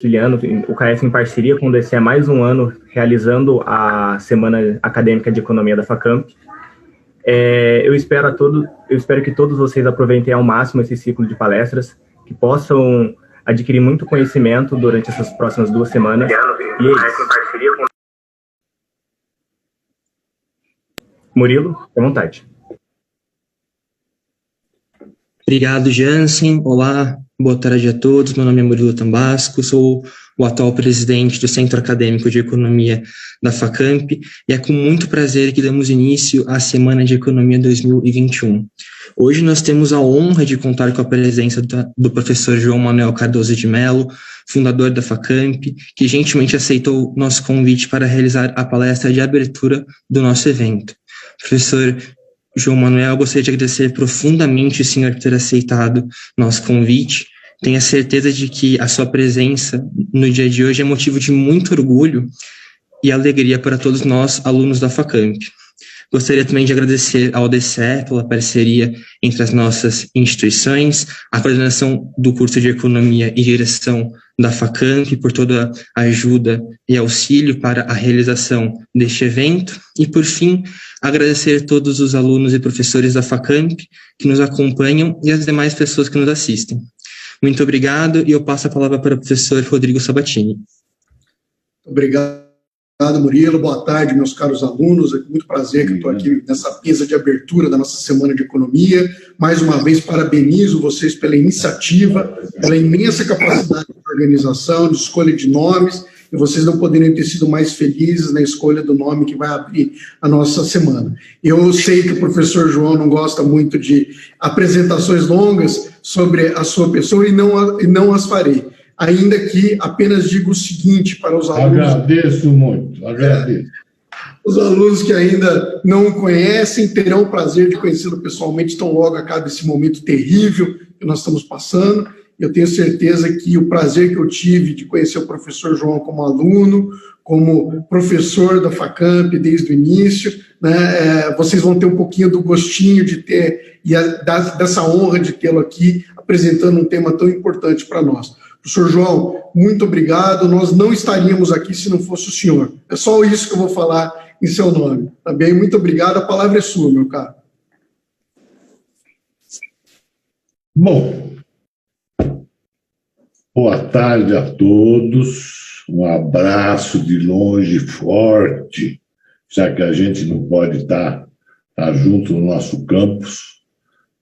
Juliano, o CAEF em parceria com o DCE há mais um ano realizando a Semana Acadêmica de Economia da Facamp. Eu espero que todos vocês aproveitem ao máximo esse ciclo de palestras, que possam adquirir muito conhecimento durante essas próximas 2 semanas. Murilo, à vontade. Obrigado, Jansen. Olá, boa tarde a todos. Meu nome é Murilo Tambasco, sou o atual presidente do Centro Acadêmico de Economia da Facamp e é com muito prazer que damos início à Semana de Economia 2021. Hoje nós temos a honra de contar com a presença do professor João Manuel Cardoso de Mello, fundador da Facamp, que gentilmente aceitou nosso convite para realizar a palestra de abertura do nosso evento. Professor João Manuel, gostaria de agradecer profundamente o senhor por ter aceitado nosso convite. Tenho a certeza de que a sua presença no dia de hoje é motivo de muito orgulho e alegria para todos nós, alunos da Facamp. Gostaria também de agradecer ao DCE pela parceria entre as nossas instituições, a coordenação do curso de Economia e Direção da Facamp por toda a ajuda e auxílio para a realização deste evento e, por fim, agradecer a todos os alunos e professores da Facamp que nos acompanham e as demais pessoas que nos assistem. Muito obrigado e eu passo a palavra para o professor Rodrigo Sabatini. Obrigado, Murilo. Boa tarde, meus caros alunos. É com muito prazer que eu estou aqui nessa mesa de abertura da nossa Semana de Economia. Mais uma vez, parabenizo vocês pela iniciativa, pela imensa capacidade de organização, de escolha de nomes, e vocês não poderiam ter sido mais felizes na escolha do nome que vai abrir a nossa semana. Eu sei que o professor João não gosta muito de apresentações longas sobre a sua pessoa e não as farei. Ainda que apenas digo o seguinte para os alunos... Agradeço muito, agradeço. Os alunos que ainda não o conhecem terão o prazer de conhecê-lo pessoalmente tão logo acabe esse momento terrível que nós estamos passando. Eu tenho certeza que o prazer que eu tive de conhecer o professor João como aluno, como professor da Facamp desde o início, né, vocês vão ter um pouquinho do gostinho de ter e dessa honra de tê-lo aqui apresentando um tema tão importante para nós. Professor João, muito obrigado. Nós não estaríamos aqui se não fosse o senhor. É só isso que eu vou falar em seu nome. Tá bem? Muito obrigado. A palavra é sua, meu caro. Bom, boa tarde a todos. Um abraço de longe forte, já que a gente não pode estar junto no nosso campus.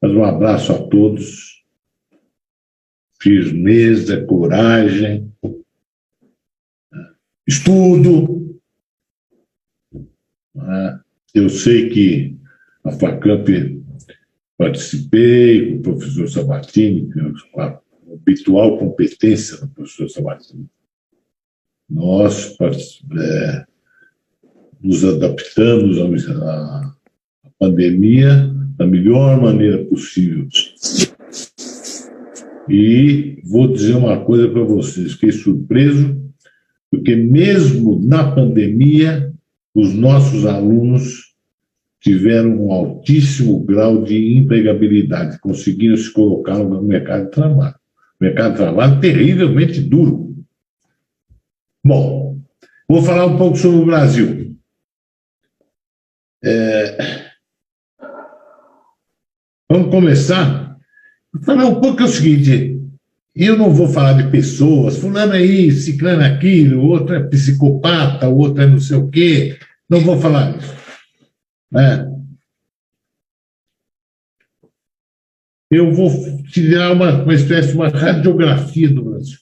Mas um abraço a todos. Firmeza, coragem, estudo. Eu sei que a Facamp participei com o professor Sabatini, com a habitual competência do professor Sabatini. Nós nos adaptamos à pandemia da melhor maneira possível. E vou dizer uma coisa para vocês, fiquei surpreso, porque mesmo na pandemia, os nossos alunos tiveram um altíssimo grau de empregabilidade, conseguiram se colocar no mercado de trabalho. Mercado de trabalho terrivelmente duro. Bom, vou falar um pouco sobre o Brasil. Vamos começar? Vou falar um pouco é o seguinte, eu não vou falar de pessoas, fulano é isso, ciclano é aquilo, o outro é psicopata, o outro é não sei o quê, não vou falar isso. Eu vou tirar uma espécie de uma radiografia do Brasil.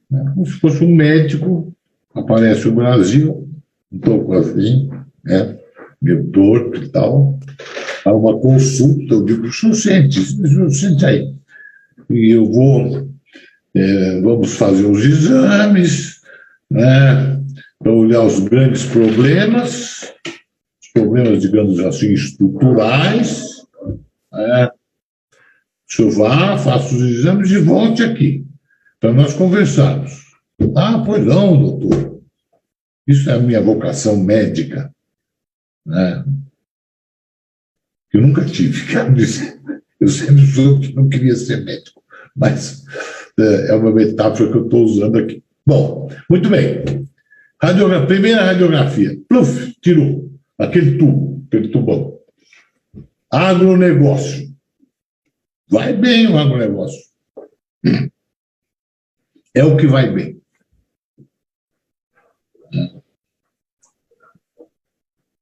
Como se fosse um médico, aparece o Brasil, um pouco assim, meio torto e tal, há uma consulta, eu digo, sente aí. E eu vamos fazer os exames, para olhar os grandes problemas, digamos assim, estruturais, o senhor vá, faça os exames e volte aqui, para nós conversarmos. Ah, pois não, doutor. Isso é a minha vocação médica, Eu nunca tive, quero dizer. Eu sempre soube que não queria ser médico, mas é uma metáfora que eu estou usando aqui. Bom, muito bem. Primeira radiografia. Pluf, tirou aquele tubo, aquele tubão. Agronegócio. Vai bem o agronegócio. É o que vai bem.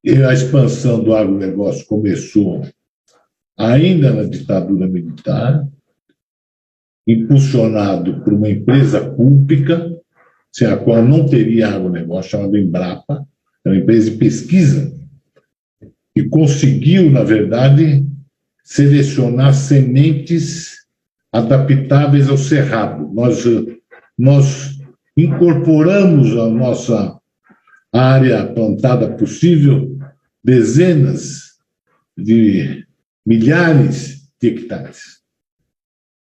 E a expansão do agronegócio começou ainda na ditadura militar, impulsionado por uma empresa pública, sem a qual não teria agronegócio, chamada Embrapa, é uma empresa de pesquisa, e conseguiu, na verdade, selecionar sementes adaptáveis ao cerrado. Nós incorporamos à nossa área plantada possível dezenas de milhares de hectares.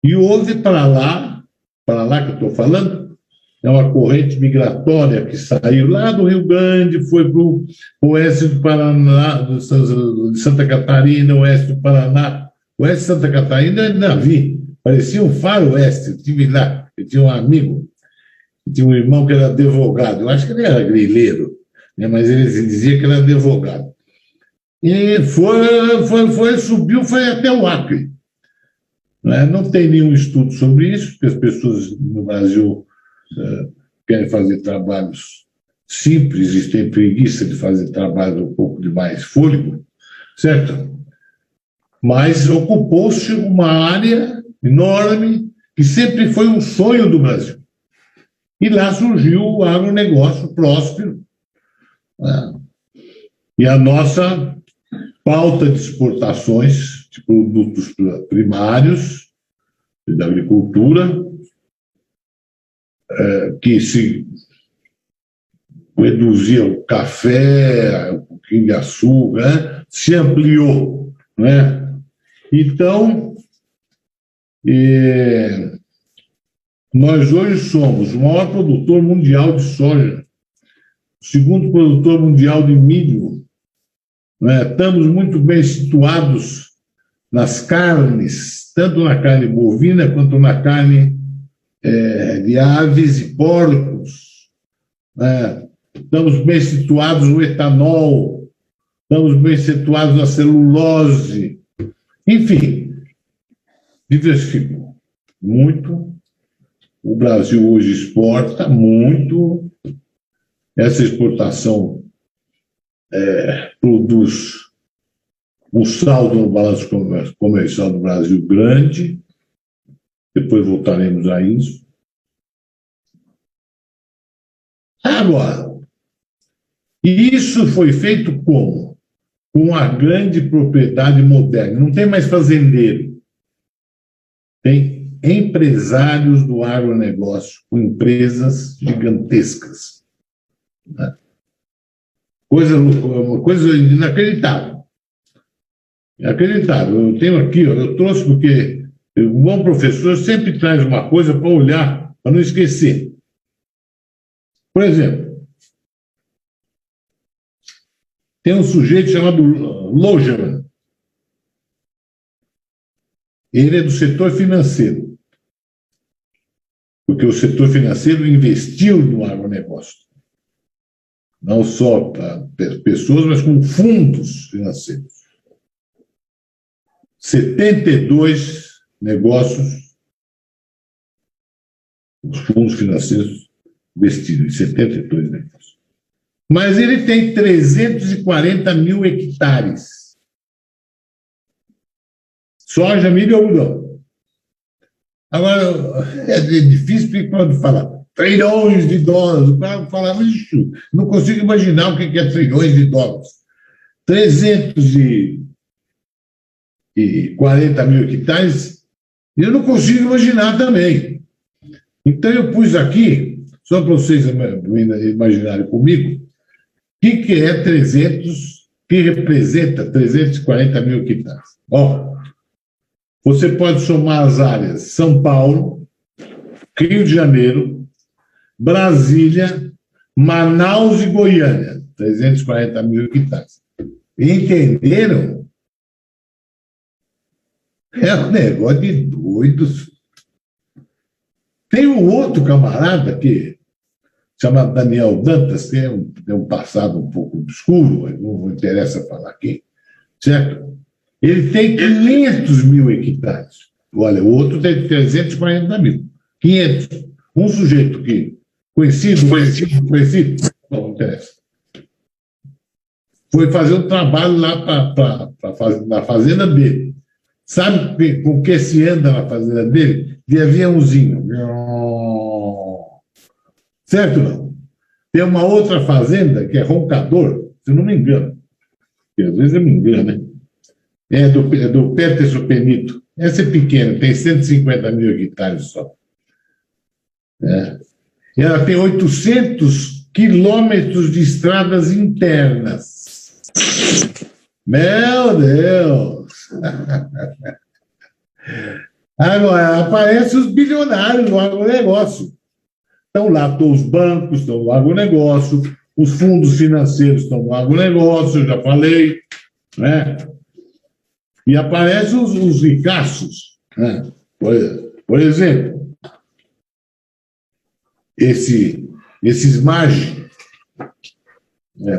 E houve para lá que eu estou falando, é uma corrente migratória que saiu lá do Rio Grande, foi para o oeste do Paraná, de Santa Catarina, oeste do Paraná. Oeste de Santa Catarina eu ainda vi, parecia um faroeste. Eu estive lá, eu tinha um amigo, eu tinha um irmão que era advogado, eu acho que ele era grileiro, né, mas ele dizia que era advogado. E subiu, foi até o Acre. Não tem nenhum estudo sobre isso, porque as pessoas no Brasil querem fazer trabalhos simples e têm preguiça de fazer trabalho um pouco de mais fôlego, certo? Mas ocupou-se uma área enorme que sempre foi um sonho do Brasil. E lá surgiu o agronegócio próspero. E a nossa pauta de exportações de produtos primários da agricultura, que se reduzia o café, um pouquinho de açúcar, se ampliou, né? Então, nós hoje somos o maior produtor mundial de soja, o segundo produtor mundial de milho, né? Estamos muito bem situados nas carnes, tanto na carne bovina quanto na carne de aves e porcos, né? Estamos bem situados no etanol, estamos bem situados na celulose, enfim, diversificou muito. O Brasil hoje exporta muito, essa exportação produz um saldo no balanço comercial do Brasil grande, depois voltaremos a isso. Agora, isso foi feito como? Com a grande propriedade moderna. Não tem mais fazendeiro. Tem empresários do agronegócio, com empresas gigantescas. Uma coisa inacreditável. Inacreditável. Eu tenho aqui, eu trouxe porque um bom professor sempre traz uma coisa para olhar, para não esquecer. Por exemplo, tem um sujeito chamado Logeman. Ele é do setor financeiro, porque o setor financeiro investiu no agronegócio. Não só para pessoas, mas com fundos financeiros. 72 negócios, os fundos financeiros investiram em 72 negócios. Mas ele tem 340 mil hectares. Soja, milho e algodão. Agora, é difícil porque quando fala trilhões de dólares, o cara fala, isso, não consigo imaginar o que é trilhões de dólares. 340 mil hectares, eu não consigo imaginar também. Então eu pus aqui, só para vocês imaginarem comigo, o que é 300, que representa 340 mil hectares. Você pode somar as áreas São Paulo, Rio de Janeiro, Brasília, Manaus e Goiânia, 340 mil hectares. Entenderam? É um negócio de doidos. Tem um outro camarada que, chamado Daniel Dantas, tem um passado um pouco obscuro, mas não interessa falar aqui, certo? Ele tem 500 mil hectares. Olha, o outro tem 340 mil. 500. Um sujeito que, conhecido, não interessa. Foi fazer um trabalho lá na fazenda dele. Sabe com que se anda na fazenda dele? De aviãozinho. Certo, não? Tem uma outra fazenda que é Roncador, se eu não me engano. Às vezes eu me engano, né? É do Peterson Penito. Essa é pequena, tem 150 mil hectares só. E ela tem 800 quilômetros de estradas internas. Meu Deus! Agora, aparecem os bilionários no agronegócio. Estão lá, os bancos estão no agronegócio, os fundos financeiros estão no agronegócio, eu já falei, né? E aparecem os ricaços, né? Por exemplo, esses Maggi,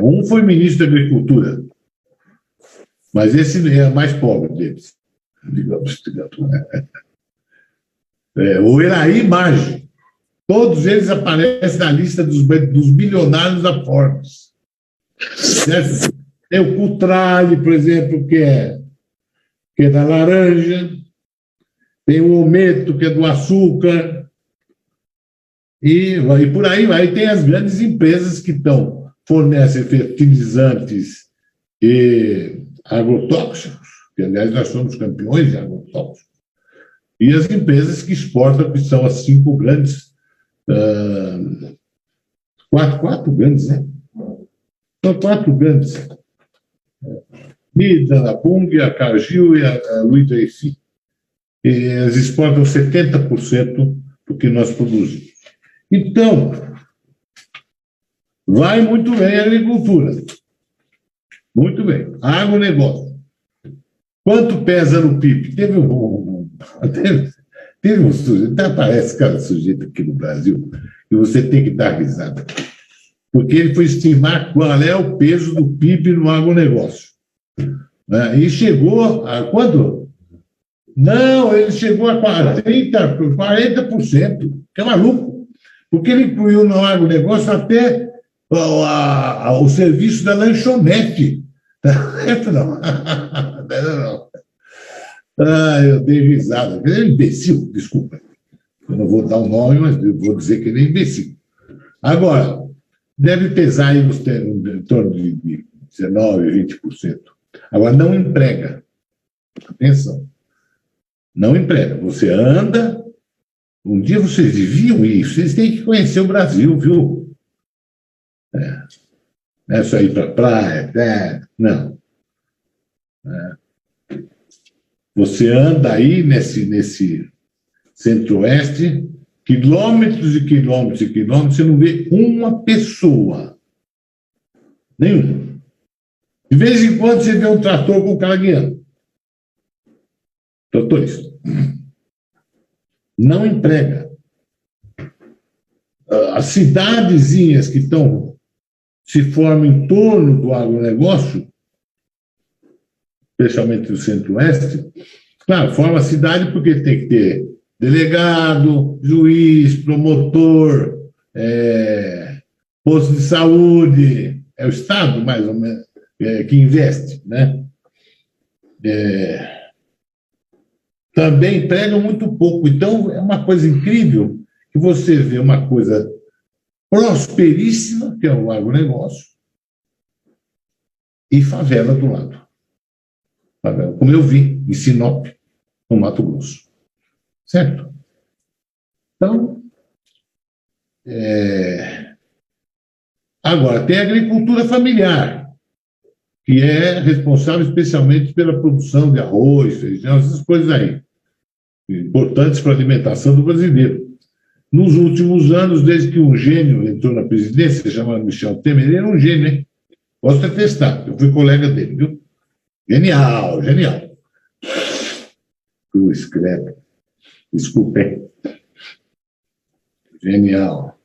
um foi ministro da Agricultura, mas esse é o mais pobre deles, digamos. O Eraí Maggi, todos eles aparecem na lista dos bilionários da Forbes. Certo? Tem o Cutrale, por exemplo, que é da laranja, tem o Ometo, que é do açúcar, e por aí vai. Tem as grandes empresas que fornecem fertilizantes e agrotóxicos, que, aliás, nós somos campeões de agrotóxicos, e as empresas que exportam, que são as 5 grandes, quatro grandes, né? São 4 grandes. Mida, a Bung, a Cargill e a Louis Eiffel. E elas exportam 70% do que nós produzimos. Então, vai muito bem a agricultura. Muito bem. Agronegócio. Quanto pesa no PIB? Teve um sujeito, até aparece cada sujeito aqui no Brasil, e você tem que dar risada. Porque ele foi estimar qual é o peso do PIB no agronegócio. E chegou a quanto? Não, ele chegou a 40%, que é maluco, porque ele incluiu no agronegócio até o serviço da lanchonete. Não. Eu dei risada. Ele é imbecil, desculpa. Eu não vou dar o nome, mas eu vou dizer que ele é imbecil. Agora, deve pesar aí em torno de 19%, 20%. Agora, não emprega. Atenção. Não emprega. Você anda. Um dia vocês deviam ir. Vocês têm que conhecer o Brasil, viu? Não é só ir para a praia. Não. Você anda aí nesse centro-oeste, quilômetros e quilômetros e quilômetros, você não vê uma pessoa. Nenhuma. De vez em quando você vê um trator com o cara guiando. Tratores. Não emprega. As cidadezinhas que se formam em torno do agronegócio, especialmente no centro-oeste, claro, forma a cidade porque tem que ter delegado, juiz, promotor, posto de saúde, é o Estado, mais ou menos, que investe, né? Também empregam muito pouco. Então, é uma coisa incrível que você vê uma coisa prosperíssima, que é o agronegócio, e favela do lado. Favela, como eu vi em Sinop, no Mato Grosso. Certo? Então, agora, tem a agricultura familiar, que é responsável especialmente pela produção de arroz, feijão, essas coisas aí, importantes para a alimentação do brasileiro. Nos últimos anos, desde que um gênio entrou na presidência, chamado Michel Temer, ele era um gênio, hein? Posso atestar, eu fui colega dele, viu? Genial. Cruz, credo. Desculpe. Genial.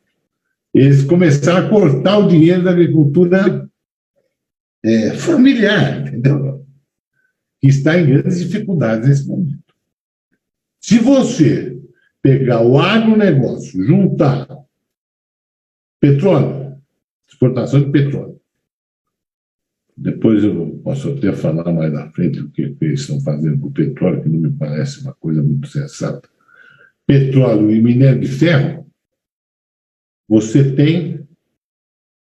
Eles começaram a cortar o dinheiro da agricultura familiar, entendeu? Que está em grandes dificuldades nesse momento. Se você pegar o agronegócio, juntar petróleo, exportação de petróleo, depois eu posso até falar mais na frente o que eles estão fazendo com o petróleo, que não me parece uma coisa muito sensata. Petróleo e minério de ferro, você tem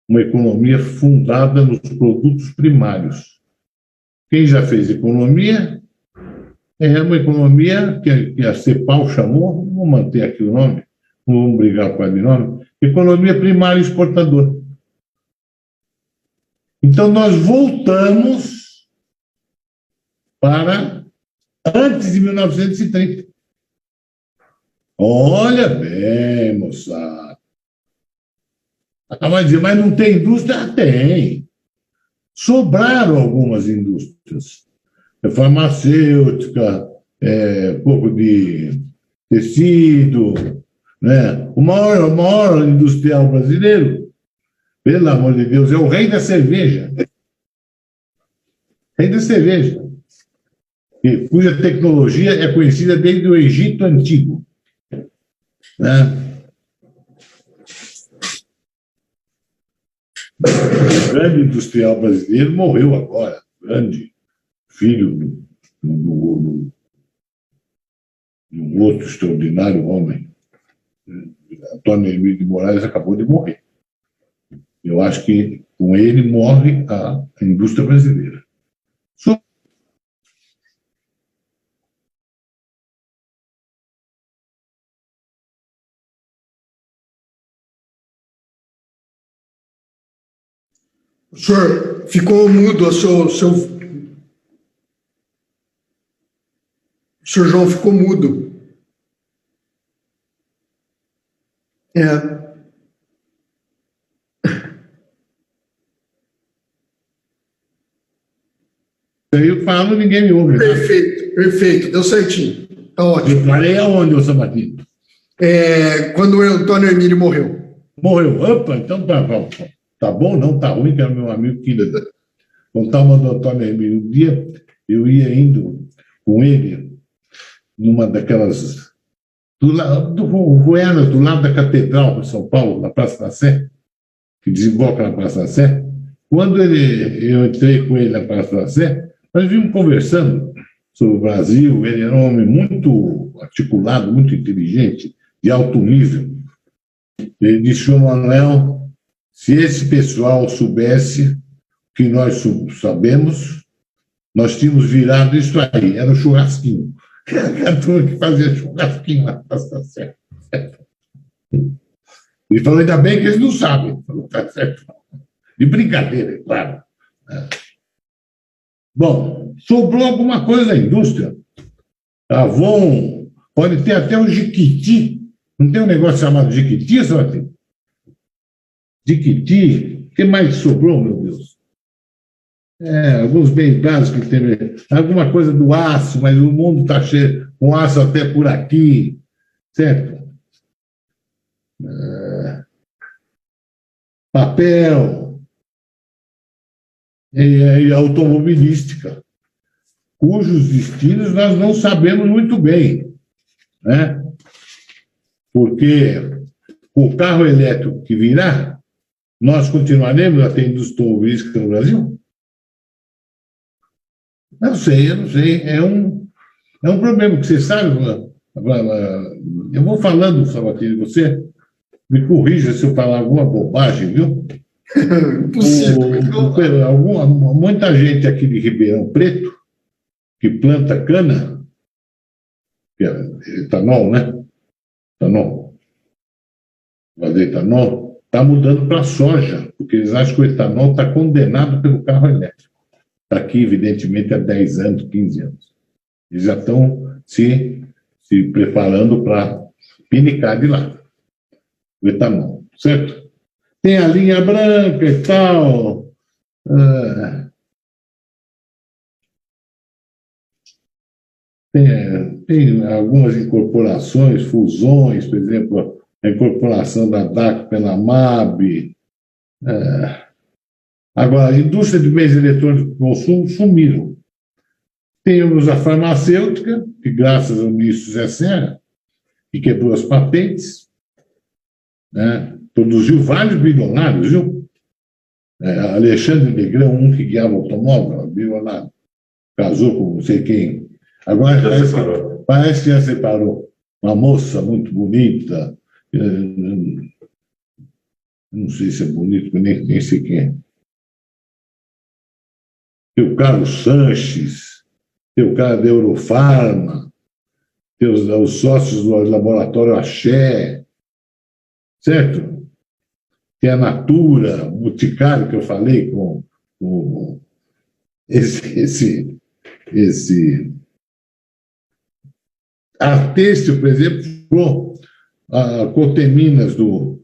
uma economia fundada nos produtos primários. Quem já fez economia é uma economia que a CEPAL chamou, vou manter aqui o nome, não vamos brigar com o nome, economia primária exportadora. Então, nós voltamos para antes de 1930. Olha bem, moçada. Vai dizer, mas não tem indústria? Tem. Sobraram algumas indústrias. Farmacêutica, pouco de tecido, né? O maior industrial brasileiro, pelo amor de Deus, é o rei da cerveja. Rei da cerveja. Cuja tecnologia é conhecida desde o Egito Antigo. Né? O grande industrial brasileiro morreu agora, grande filho de um outro extraordinário homem. Antônio Hermílio de Moraes acabou de morrer. Eu acho que com ele morre a indústria brasileira. O senhor ficou mudo, o senhor João ficou mudo. Eu falo, ninguém me ouve. Perfeito, perfeito, deu certinho. Tá ótimo. Eu parei aonde, ô Sabatino? Quando o Antônio Hermílio morreu. Morreu. Opa, então tá bom, não tá ruim, que era meu amigo querido. Contava do Antônio Hermílio. Um dia eu ia indo com ele numa daquelas. Do lado da Catedral de São Paulo, na Praça da Sé, que desemboca na Praça da Sé. Quando eu entrei com ele na Praça da Sé, nós vimos conversando sobre o Brasil. Ele era um homem muito articulado, muito inteligente, de alto nível. Ele disse: Manuel, se esse pessoal soubesse o que nós sabemos, nós tínhamos virado isso aí, era um churrasquinho. A turma que fazia churrasquinho na Praça da Sé. Ele falou: ainda bem que eles não sabem. Falou: tá certo. De brincadeira, é claro. Bom, sobrou alguma coisa da indústria. Avon, pode ter até o Jiquiti. Não tem um negócio chamado Jiquiti, Sabatino? Jiquiti. O que mais sobrou, meu Deus? Alguns bens básicos que tem. Alguma coisa do aço, mas o mundo está cheio com aço até por aqui. Certo? Papel. E automobilística, cujos destinos nós não sabemos muito bem, né? Porque o carro elétrico que virá, nós continuaremos a ter indústria automobilística no Brasil? Eu não sei. É um problema que você sabe. Eu vou falando, Sabatini, você me corrija se eu falar alguma bobagem, viu? Muita gente aqui de Ribeirão Preto que planta cana, que é etanol, né? Fazer etanol, está mudando para soja, porque eles acham que o etanol está condenado pelo carro elétrico. Está aqui, evidentemente, há 10 anos, 15 anos. Eles já estão se preparando para pinicar de lá o etanol, certo? Tem a linha branca e tal. Tem algumas incorporações, fusões, por exemplo, a incorporação da DAC pela MAB. Agora, a indústria de bens eletrônicos de consumo sumiram. Temos a farmacêutica, que graças ao ministro Zé Serra, que quebrou as patentes, né, produziu vários bilionários, viu? Alexandre Negrão, um que guiava automóvel, bilionário, casou com não sei quem. Agora parece que já separou. Uma moça muito bonita, não sei se é bonito, nem sei quem é. Tem o Carlos Sanches, tem o cara da Eurofarma, tem os sócios do laboratório Axé, certo? Tem a Natura, o Boticário, que eu falei com esse a Têxtil, por exemplo, a Coteminas do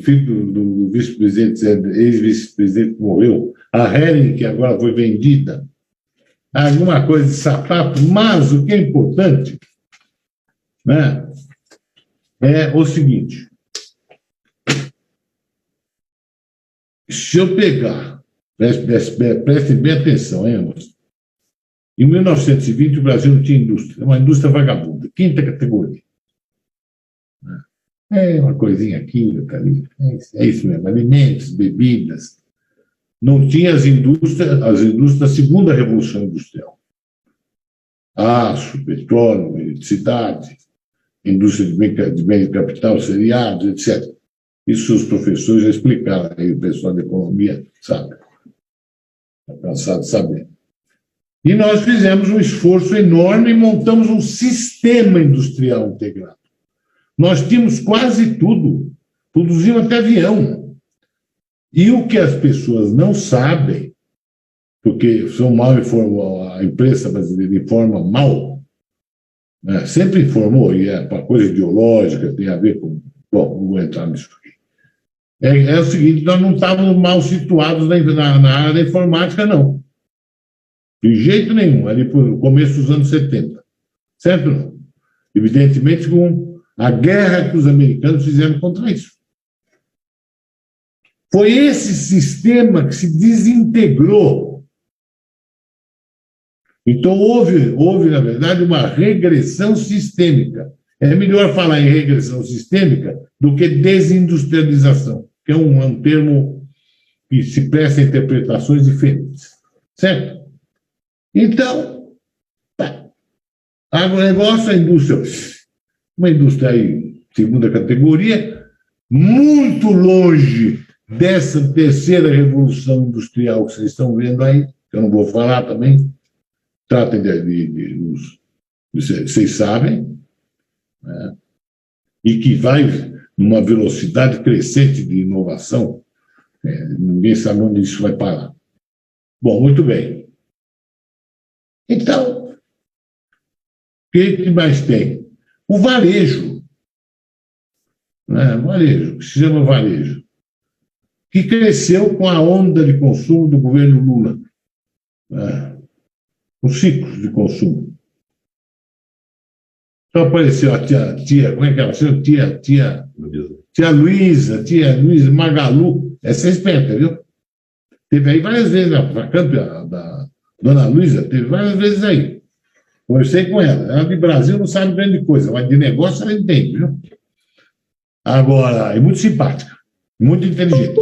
filho do vice-presidente, ex-vice-presidente que morreu, a Hering, que agora foi vendida, alguma coisa de sapato, mas o que é importante, né, é o seguinte: se eu pegar, preste bem atenção, hein, moço? Em 1920, o Brasil não tinha indústria, uma indústria vagabunda, quinta categoria. É uma coisinha aqui, outra ali, é isso mesmo, alimentos, bebidas. Não tinha as indústrias da segunda revolução industrial. Aço, petróleo, eletricidade, indústria de bens de capital, seriados, etc. Isso os professores já explicaram, aí o pessoal da economia sabe. Está cansado de saber. E nós fizemos um esforço enorme e montamos um sistema industrial integrado. Nós tínhamos quase tudo, produzimos até avião. E o que as pessoas não sabem, porque são mal informadas, a imprensa brasileira informa mal, né? Sempre informou, e é uma coisa ideológica, tem a ver com... Bom, não vou entrar nisso aqui. É o seguinte: nós não estávamos mal situados na área da informática, não. De jeito nenhum, ali por começo dos anos 70. Certo? Não? Evidentemente, com a guerra que os americanos fizeram contra isso. Foi esse sistema que se desintegrou. Então, houve, na verdade, uma regressão sistêmica. É melhor falar em regressão sistêmica do que desindustrialização, que é um termo que se presta a interpretações diferentes. Certo? Então, agronegócio, a indústria, uma indústria aí, segunda categoria, muito longe dessa terceira revolução industrial que vocês estão vendo aí, que eu não vou falar também, tratem vocês sabem, né? E que vai numa velocidade crescente de inovação, ninguém sabe onde isso vai parar. Bom, muito bem. Então, o que mais tem? O varejo, né? O varejo, que se chama varejo, que cresceu com a onda de consumo do governo Lula, né? Os ciclos de consumo. Então apareceu a tia, como é que ela chama? Tia Luísa, Magalu, essa é esperta, viu? Teve aí várias vezes, a campeã da Dona Luísa, teve várias vezes aí. Conversei com ela. Ela de Brasil não sabe grande coisa, mas de negócio ela entende, viu? Agora, é muito simpática, muito inteligente.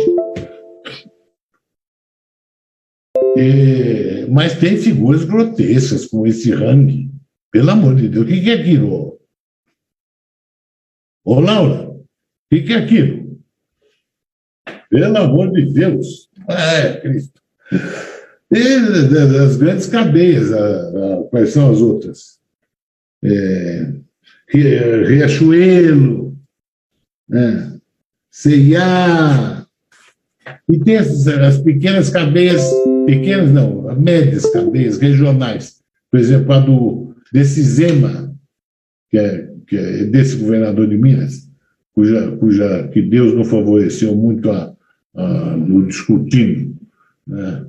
Mas tem figuras grotescas, como esse Hang. Pelo amor de Deus, o que é aquilo? Ô, Laura, o que é aquilo? Pelo amor de Deus. Cristo. E das grandes cadeias, quais são as outras? Riachuelo, né? C&A, e tem as pequenas cadeias, pequenas não, as médias cadeias regionais, por exemplo, a desse Zema, que é desse governador de Minas, que Deus não favoreceu muito no discutindo, né?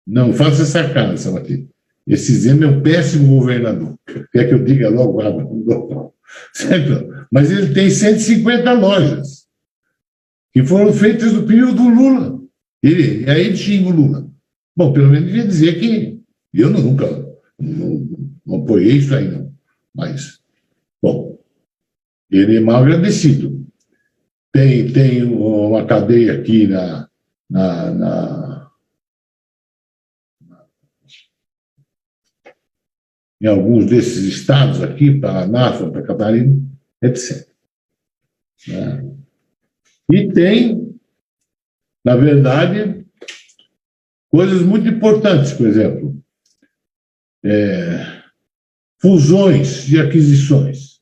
Não faça essa cara, Salvatore. Esse Zema é um péssimo governador. Quer que eu diga logo? certo? Mas ele tem 150 lojas que foram feitas no período do Lula. E aí ele xinga o Lula. Bom, pelo menos devia dizer que eu nunca não apoiei isso aí, não. Mas, bom, ele é mal agradecido. Tem uma cadeia aqui em alguns desses estados aqui, Paraná, Santa Catarina, etc. Né? E tem, na verdade, coisas muito importantes, por exemplo, fusões e aquisições.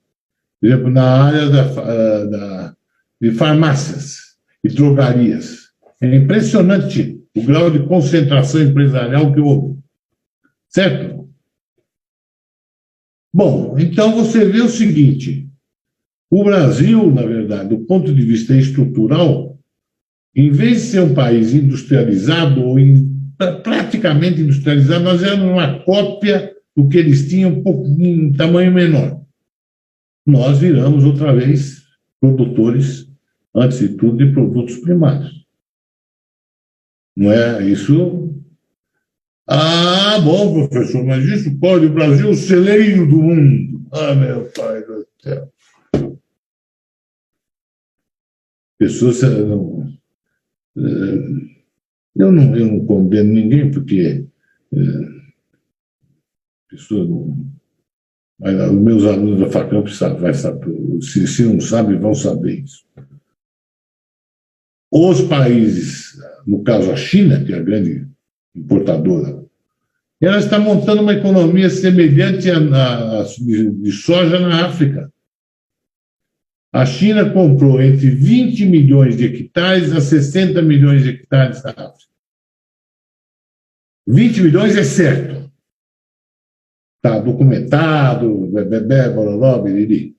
Por exemplo, na área de farmácias e drogarias. É impressionante o grau de concentração empresarial que houve. Certo? Bom, então você vê o seguinte: o Brasil, na verdade, do ponto de vista estrutural, em vez de ser um país industrializado, ou praticamente industrializado, nós éramos uma cópia do que eles tinham, um pouco em tamanho menor. Nós viramos outra vez produtores, antes de tudo, de produtos primários. Não é isso? Ah, bom, professor, mas isso pode o Brasil, o celeiro do mundo. Ah, meu pai do céu. Pessoas eu não condeno ninguém, porque pessoas não. Mas os meus alunos da Facamp vai saber, se não sabem, vão saber isso. Os países, no caso a China, que é a grande importadora, ela está montando uma economia semelhante de soja na África. A China comprou entre 20 milhões de hectares a 60 milhões de hectares da África. 20 milhões é certo. Está documentado, bololó, biriri.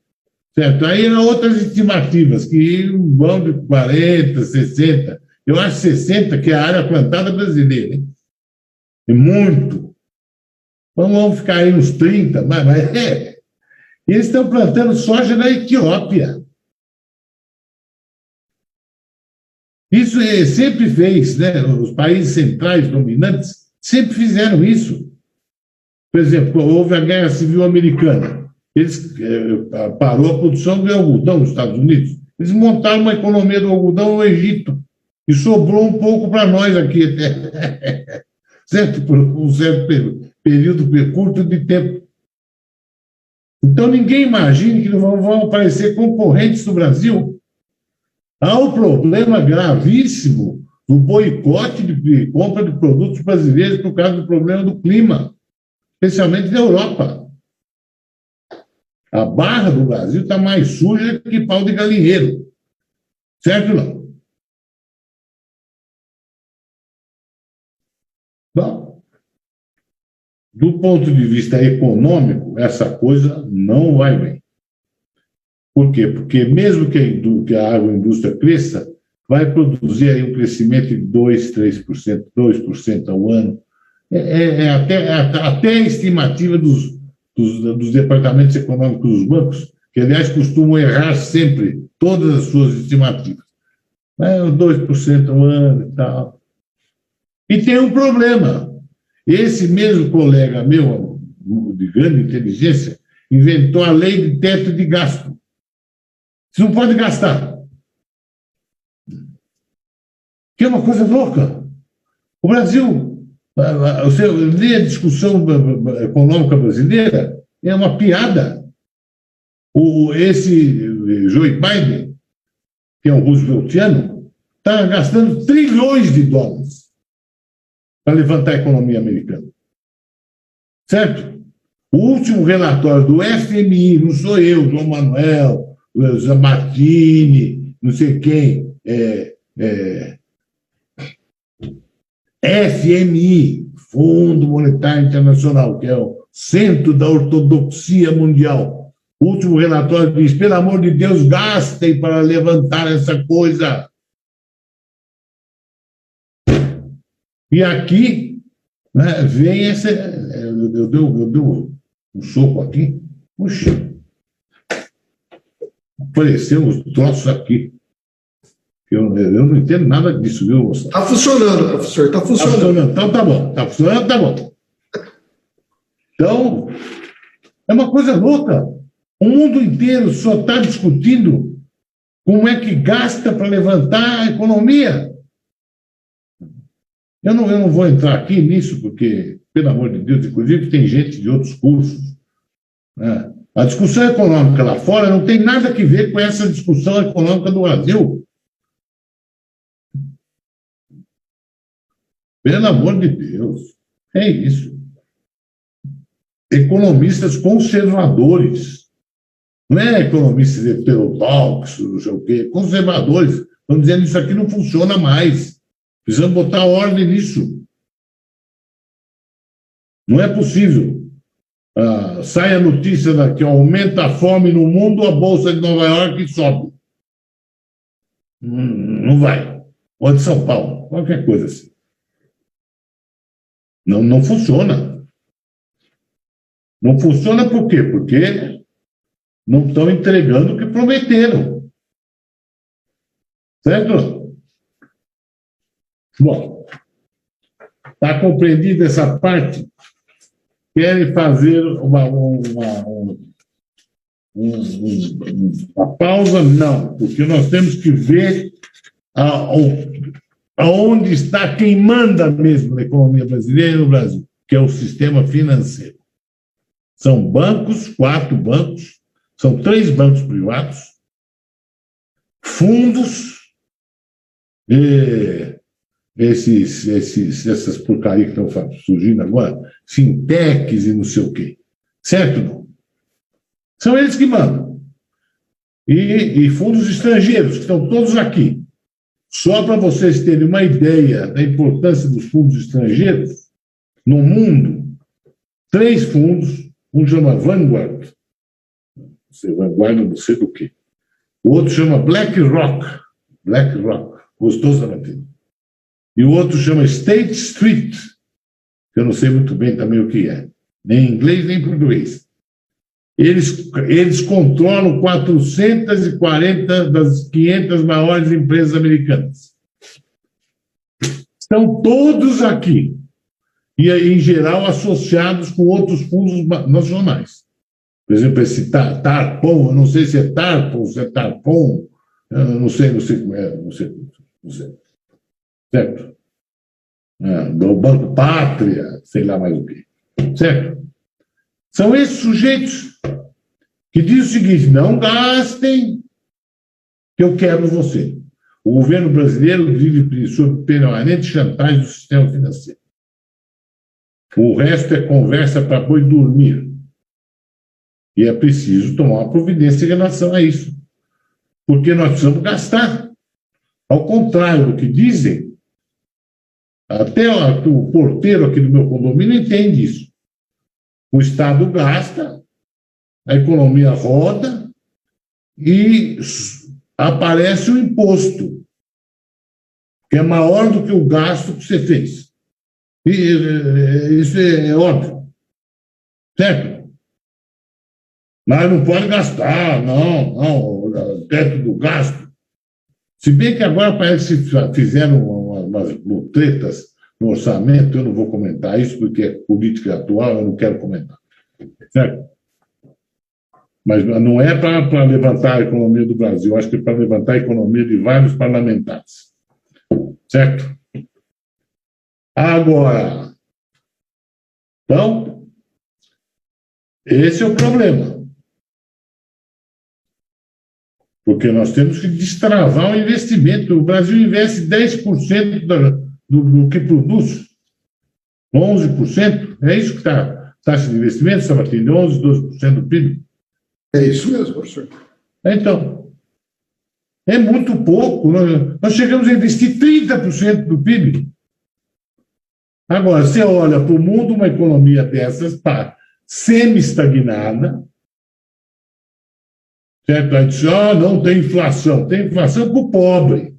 Certo? Aí há outras estimativas que vão de 40, 60. Eu acho 60, que é a área plantada brasileira. Hein? É muito. Vamos ficar aí uns 30, mas eles estão plantando soja na Etiópia. Isso sempre fez, né? Os países centrais dominantes sempre fizeram isso. Por exemplo, houve a Guerra Civil Americana. Eles parou a produção de algodão nos Estados Unidos. Eles montaram uma economia do algodão no Egito. E sobrou um pouco para nós aqui até. Certo? Por um certo período curto de tempo. Então, ninguém imagine que não vão aparecer concorrentes no Brasil. Há um problema gravíssimo do boicote de compra de produtos brasileiros por causa do problema do clima, especialmente na Europa. A barra do Brasil está mais suja que pau de galinheiro. Certo ou não? Bom, do ponto de vista econômico, essa coisa não vai bem. Por quê? Porque mesmo que a agroindústria cresça, vai produzir aí um crescimento de 2%, 3%, 2% ao ano. Até a estimativa dos departamentos econômicos dos bancos, que, aliás, costumam errar sempre todas as suas estimativas. 2% ao ano e tal. E tem um problema. Esse mesmo colega meu, de grande inteligência, inventou a lei de teto de gasto. Você não pode gastar. Que é uma coisa louca. O Brasil, você lê a discussão econômica brasileira, é uma piada. Esse Joe Biden, que é um rooseveltiano, está gastando trilhões de dólares para levantar a economia americana. Certo? O último relatório do FMI, não sou eu, João Manuel, Zamartini, não sei quem, FMI, Fundo Monetário Internacional, que é o centro da ortodoxia mundial. O último relatório diz, pelo amor de Deus, gastem para levantar essa coisa. E aqui, né, vem essa... Eu dei um soco aqui. Puxa. apareceu um troço aqui. Eu não entendo nada disso, viu, moça? Está funcionando, professor, está funcionando. Então tá bom, está funcionando, tá bom. Então, é uma coisa louca. O mundo inteiro só está discutindo como é que gasta para levantar a economia. Eu não vou entrar aqui nisso, porque, pelo amor de Deus, inclusive tem gente de outros cursos, né? A discussão econômica lá fora não tem nada a ver com essa discussão econômica do Brasil. Pelo amor de Deus, é isso. Economistas conservadores, não é economistas heterodoxos, não sei o quê, conservadores, estão dizendo que isso aqui não funciona mais. Precisamos botar ordem nisso. Não é possível. Sai a notícia daqui, aumenta a fome no mundo, a Bolsa de Nova York sobe. Não vai. Ou de São Paulo, qualquer coisa assim. Não funciona. Não funciona por quê? Porque não estão entregando o que prometeram. Certo? Bom, está compreendida essa parte? Querem fazer uma pausa? Não, porque nós temos que ver aonde está quem manda mesmo na economia brasileira e no Brasil, que é o sistema financeiro. São bancos, 4 bancos, são 3 bancos privados, fundos, essas porcarias que estão surgindo agora, fintechs e não sei o quê. Certo, não? São eles que mandam. E fundos estrangeiros, que estão todos aqui. Só para vocês terem uma ideia da importância dos fundos estrangeiros, no mundo, 3 fundos, um chama Vanguard, não sei do quê. O outro chama BlackRock, gostoso da matéria. E o outro chama State Street, que eu não sei muito bem também o que é, nem em inglês nem em português. Eles controlam 440 das 500 maiores empresas americanas. Estão todos aqui. E, em geral, associados com outros fundos nacionais. Por exemplo, esse Tarpon, eu não sei se é Tarpon, se é Tarpon, eu não sei como é, não sei. Certo? Do Banco Pátria, sei lá mais o quê. Certo? São esses sujeitos que dizem o seguinte: não gastem, que eu quebro você. O governo brasileiro vive sob permanente chantagem do sistema financeiro. O resto é conversa para boi dormir. E é preciso tomar uma providência em relação a isso. Porque nós precisamos gastar. Ao contrário do que dizem, até o porteiro aqui do meu condomínio entende isso. O Estado gasta, a economia roda e aparece o imposto, que é maior do que o gasto que você fez. E isso é óbvio. Certo? Mas não pode gastar, não, teto do gasto. Se bem que agora parece que fizeram umas tretas no orçamento, eu não vou comentar isso, porque é política atual, eu não quero comentar. Certo? Mas não é para levantar a economia do Brasil, acho que é para levantar a economia de vários parlamentares. Certo? Agora, então, esse é o problema. Porque nós temos que destravar o investimento. O Brasil investe 10% do que produz, 11%. É isso que está a taxa de investimento, Sabatini, 11%, 12% do PIB. É isso mesmo, professor. Então, é muito pouco. Nós chegamos a investir 30% do PIB. Agora, você olha para o mundo, uma economia dessas está semi-estagnada, certo? Aí diz, não tem inflação. Tem inflação para o pobre.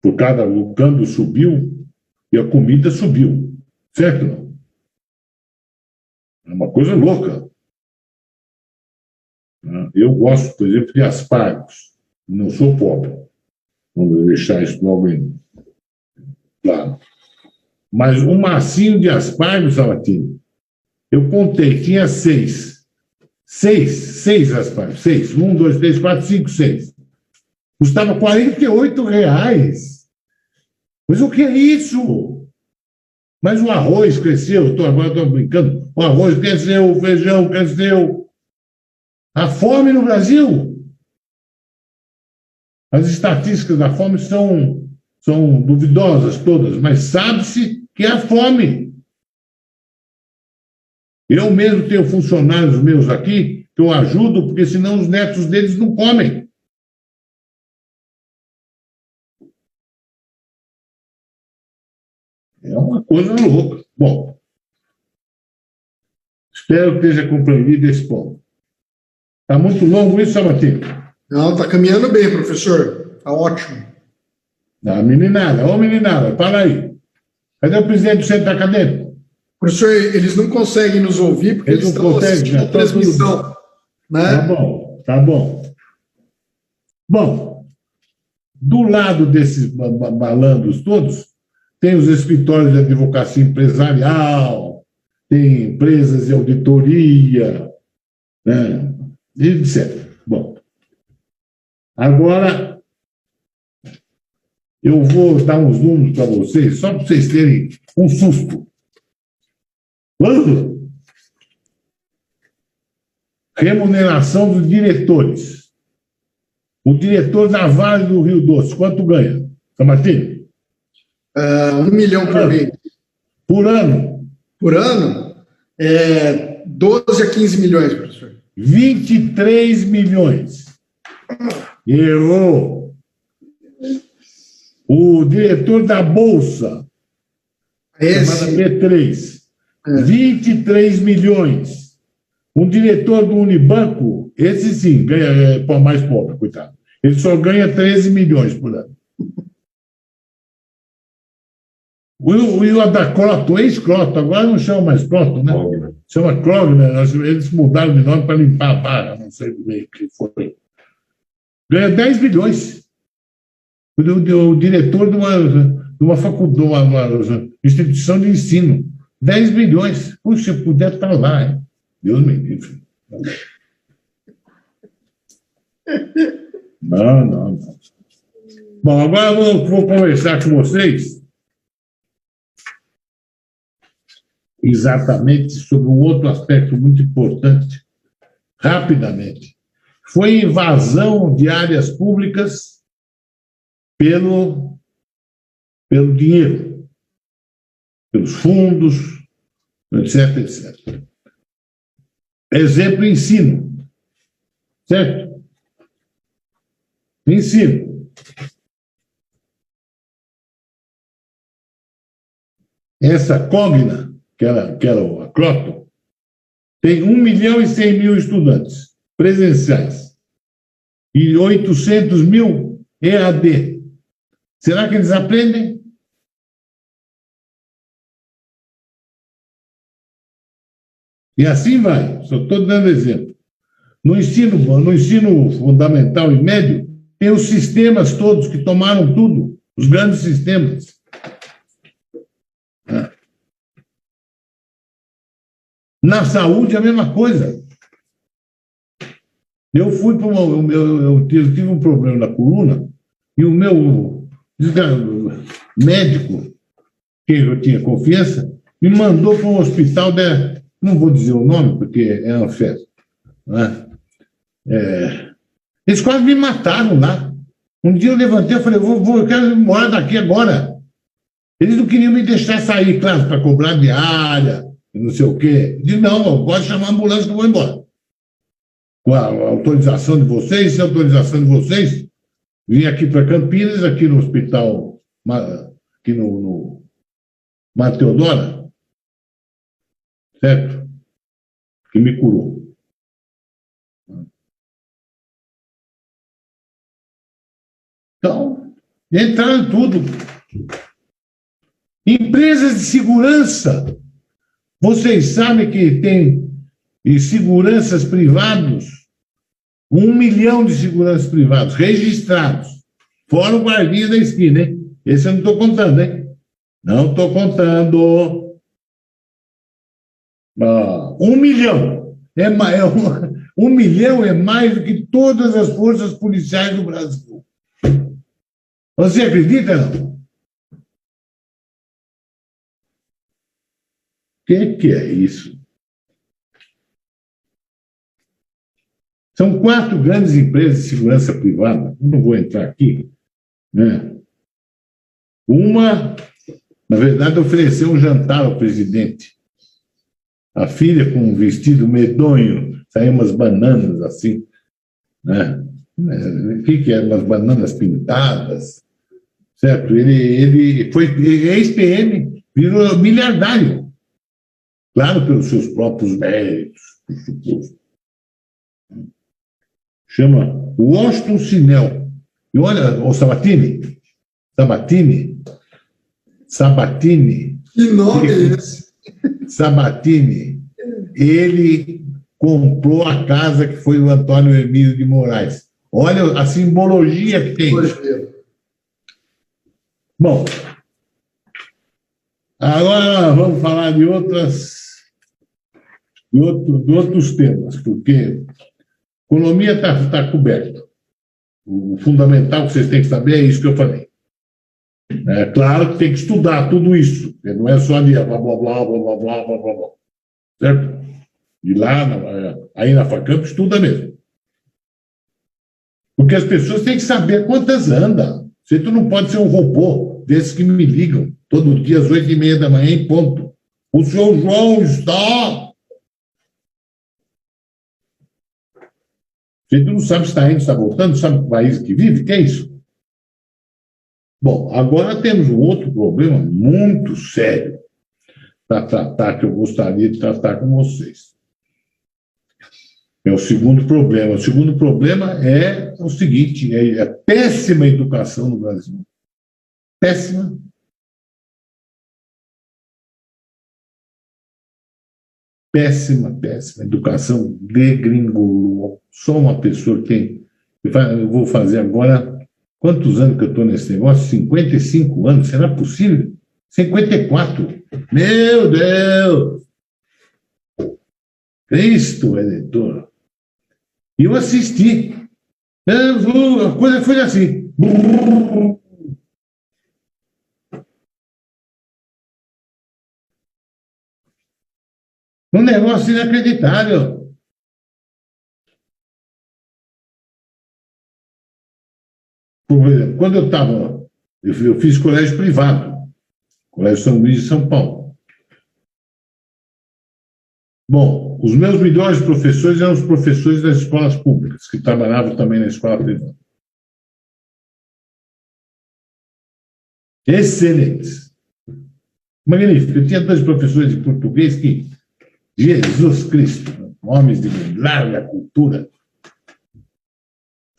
O câmbio subiu e a comida subiu. Certo? Não? É uma coisa louca. Eu gosto, por exemplo, de aspargos. Não sou pobre. Vamos deixar isso logo claro. Mas um massinho de aspargos, Sabatini, eu contei, tinha 6. 6 aspargos. 6. 1, 2, 3, 4, 5, 6. Custava R$ 48. Mas o que é isso? Mas o arroz cresceu, agora estou brincando, o arroz cresceu, o feijão cresceu. A fome no Brasil, as estatísticas da fome são duvidosas todas, mas sabe-se que é a fome. Eu mesmo tenho funcionários meus aqui que eu ajudo, porque senão os netos deles não comem. É uma coisa louca. Bom, espero que esteja compreendido esse ponto. Está muito longo isso, Sabatini? Não, está caminhando bem, professor. Está ótimo. Não, meninada, para aí. Cadê o presidente do centro acadêmico? Professor, eles não conseguem nos ouvir porque eles estão assistindo a transmissão. Né? Tá bom. Bom, do lado desses malandros todos, tem os escritórios de advocacia empresarial, tem empresas de auditoria, né, etc. Bom, agora eu vou dar uns números para vocês, só para vocês terem um susto. Remuneração dos diretores. O diretor da Vale do Rio Doce, quanto ganha? Sabatini? 1 milhão por mês. Por ano? Por ano? 12 a 15 milhões, professor. 23 milhões. Errou. O diretor da Bolsa, chamada B3, 23 milhões. Um diretor do Unibanco, esse sim, ganha mais pobre, coitado. Ele só ganha 13 milhões por ano. O da Croto, ex-Croto, agora não chama mais Croto, né? Chama Krogner, eles mudaram de nome para limpar a barra, não sei bem o que foi. Ganha 10 milhões. O diretor de uma faculdade, uma instituição de ensino. 10 milhões. Puxa, se puder estar lá, hein? Deus me livre. Não. Bom, agora eu vou conversar com vocês exatamente sobre um outro aspecto muito importante, rapidamente. Foi invasão de áreas públicas pelo dinheiro, pelos fundos, etc. Exemplo, ensino. Certo? Ensino. Essa Cogna, que era a Croton, tem 1.100.000 estudantes presenciais e 800.000 EAD. Será que eles aprendem? E assim vai, só estou dando exemplo. No ensino fundamental e médio, tem os sistemas todos que tomaram tudo, os grandes sistemas. Na saúde, a mesma coisa. Eu fui para eu tive um problema na coluna e o meu médico, que eu tinha confiança, me mandou para um hospital não vou dizer o nome, porque é uma festa. Né? Eles quase me mataram lá. Um dia eu levantei e falei, eu quero ir embora daqui agora. Eles não queriam me deixar sair, claro, para cobrar diária, não sei o quê. Eu disse, não, pode chamar a ambulância que eu vou embora. Com a autorização de vocês, sem a autorização de vocês, vim aqui para Campinas, aqui no hospital, aqui no Mateodora, certo? Que me curou. Então, entraram em tudo. Empresas de segurança. Vocês sabem que tem seguranças privados 1 milhão de seguranças privados registrados, fora o guardinha da esquina, hein? Esse eu não estou contando, hein? Não estou contando. 1 milhão. 1 milhão é mais do que todas as forças policiais do Brasil. Você acredita, não? O que é isso? São 4 grandes empresas de segurança privada, não vou entrar aqui, né? Uma, na verdade, ofereceu um jantar ao presidente. A filha, com um vestido medonho, saiu umas bananas assim, né? O que é? Umas bananas pintadas, certo? Ele foi ex-PM, virou miliardário. Claro, pelos seus próprios méritos, por suposto. Chama Washington Sinel. E olha, o Sabatini. Que nome é esse? Sabatini, ele comprou a casa que foi do Antônio Emílio de Moraes. Olha a simbologia que tem. Bom, agora vamos falar de outros temas, porque a economia está coberta. O fundamental que vocês têm que saber é isso que eu falei. É claro que tem que estudar tudo isso, porque não é só de blá, blá, blá, blá, blá, blá, blá, blá, blá. Certo? E lá, aí na Facamp, estuda mesmo. Porque as pessoas têm que saber quantas andam. Você não pode ser um robô desses que me ligam todo dia às 8h30 da manhã em ponto. O seu João está... Você não sabe se está indo, se está voltando, sabe o país que vive? Que é isso? Bom, agora temos um outro problema muito sério para tratar, que eu gostaria de tratar com vocês. É o segundo problema. O segundo problema é o seguinte, é a péssima educação no Brasil. Péssima. Péssima. Educação degringolou. Só uma pessoa que tem... Eu vou fazer agora... Quantos anos que eu estou nesse negócio? 55 anos? Será possível? 54. Meu Deus! Cristo Redentor. E eu assisti. A coisa foi assim. Um negócio inacreditável. Por exemplo, quando eu fiz colégio privado, Colégio São Luís de São Paulo. Bom, os meus melhores professores eram os professores das escolas públicas, que trabalhavam também na escola privada. Excelentes. Magnífico. Eu tinha 2 professores de português que, Jesus Cristo, homens de larga cultura.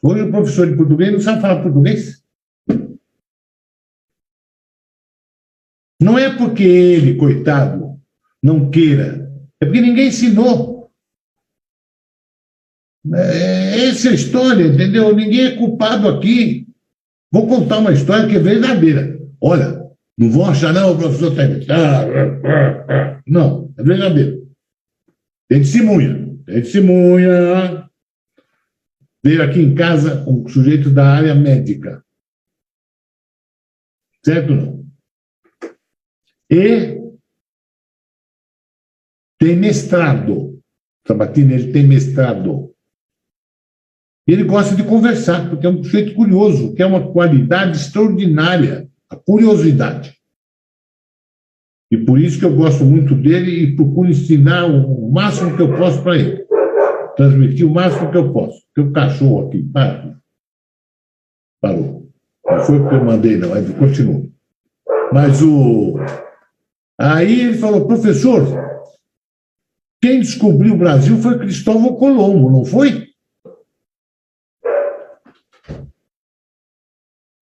Foi o professor de português, não sabe falar português? Não é porque ele, coitado, não queira, é porque ninguém ensinou. Essa é a história, entendeu? Ninguém é culpado aqui. Vou contar uma história que é verdadeira. Olha, não vão achar, não, o professor está imitando. Não, é verdadeiro. Tem testemunha. Veio aqui em casa um sujeito da área médica. Certo ou não? E tem mestrado. Sabatini, ele tem mestrado. Ele gosta de conversar, porque é um sujeito curioso, que é uma qualidade extraordinária, a curiosidade. E por isso que eu gosto muito dele e procuro ensinar o máximo que eu posso para ele. Transmitir o máximo que eu posso. Porque o cachorro aqui, parou. Não foi porque eu mandei, não, aí continua. Mas aí ele falou, professor, quem descobriu o Brasil foi Cristóvão Colombo, não foi?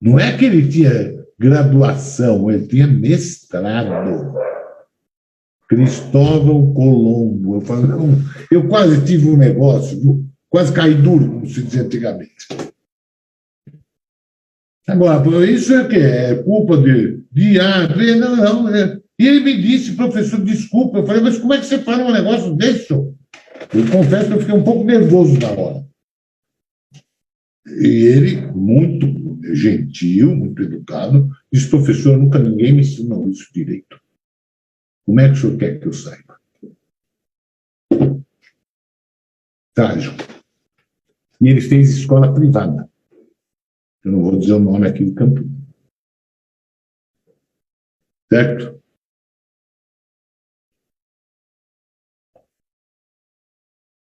Não é que ele tinha graduação, ele tinha mestrado. Cristóvão Colombo. Eu quase tive um negócio, viu? quase cair duro, como se dizia antigamente. Agora, isso é o quê? É culpa não. E ele me disse, professor, desculpa. Eu falei, mas como é que você fala um negócio desse, senhor? Eu confesso que eu fiquei um pouco nervoso na hora. E ele, muito gentil, muito educado, disse, professor, nunca ninguém me ensinou isso direito. Como é que o senhor quer que eu saiba? Trágico. E ele fez escola privada. Eu não vou dizer o nome aqui do Campinas. Certo?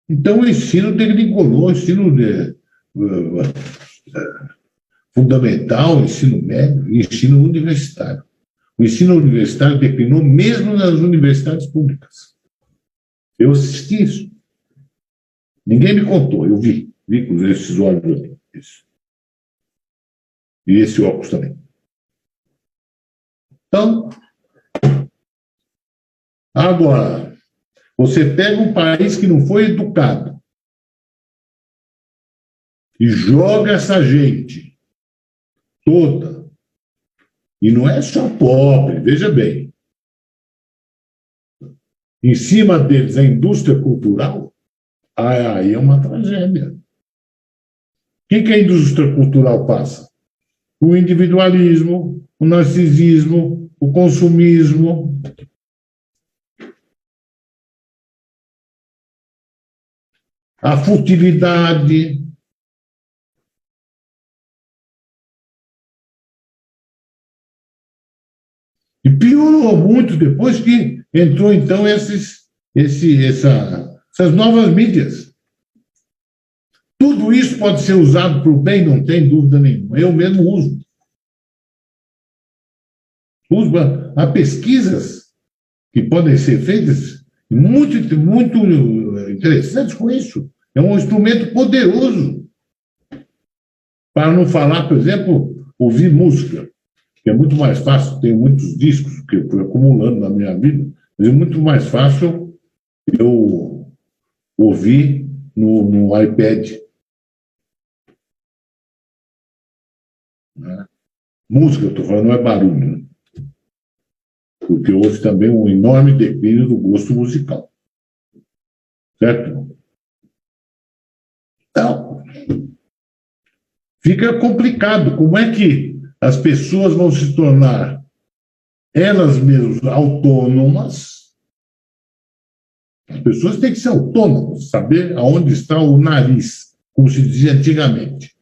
Então, o ensino degringolou, o ensino fundamental, o ensino médio, o ensino universitário. O ensino universitário declinou mesmo nas universidades públicas. Eu assisti isso. Ninguém me contou, eu vi com esses olhos aqui. Isso. E esse óculos também. Então, agora, você pega um país que não foi educado e joga essa gente toda, e não é só pobre, veja bem, em cima deles a indústria cultural, aí é uma tragédia. O que a indústria cultural passa? O individualismo, o narcisismo, o consumismo. A furtividade. E piorou muito depois que entrou, então, essas novas mídias. Tudo isso pode ser usado para o bem, não tem dúvida nenhuma. Eu mesmo uso. Há pesquisas que podem ser feitas muito interessantes com isso. É um instrumento poderoso. Para não falar, por exemplo, ouvir música, que é muito mais fácil. Tenho muitos discos que eu fui acumulando na minha vida, mas é muito mais fácil eu ouvir no iPad. Né? Música, eu estou falando, não é barulho. Né? Porque houve também um enorme declínio do gosto musical. Certo? Então, fica complicado. Como é que as pessoas vão se tornar elas mesmas autônomas? As pessoas têm que ser autônomas, saber aonde está o nariz, como se dizia antigamente.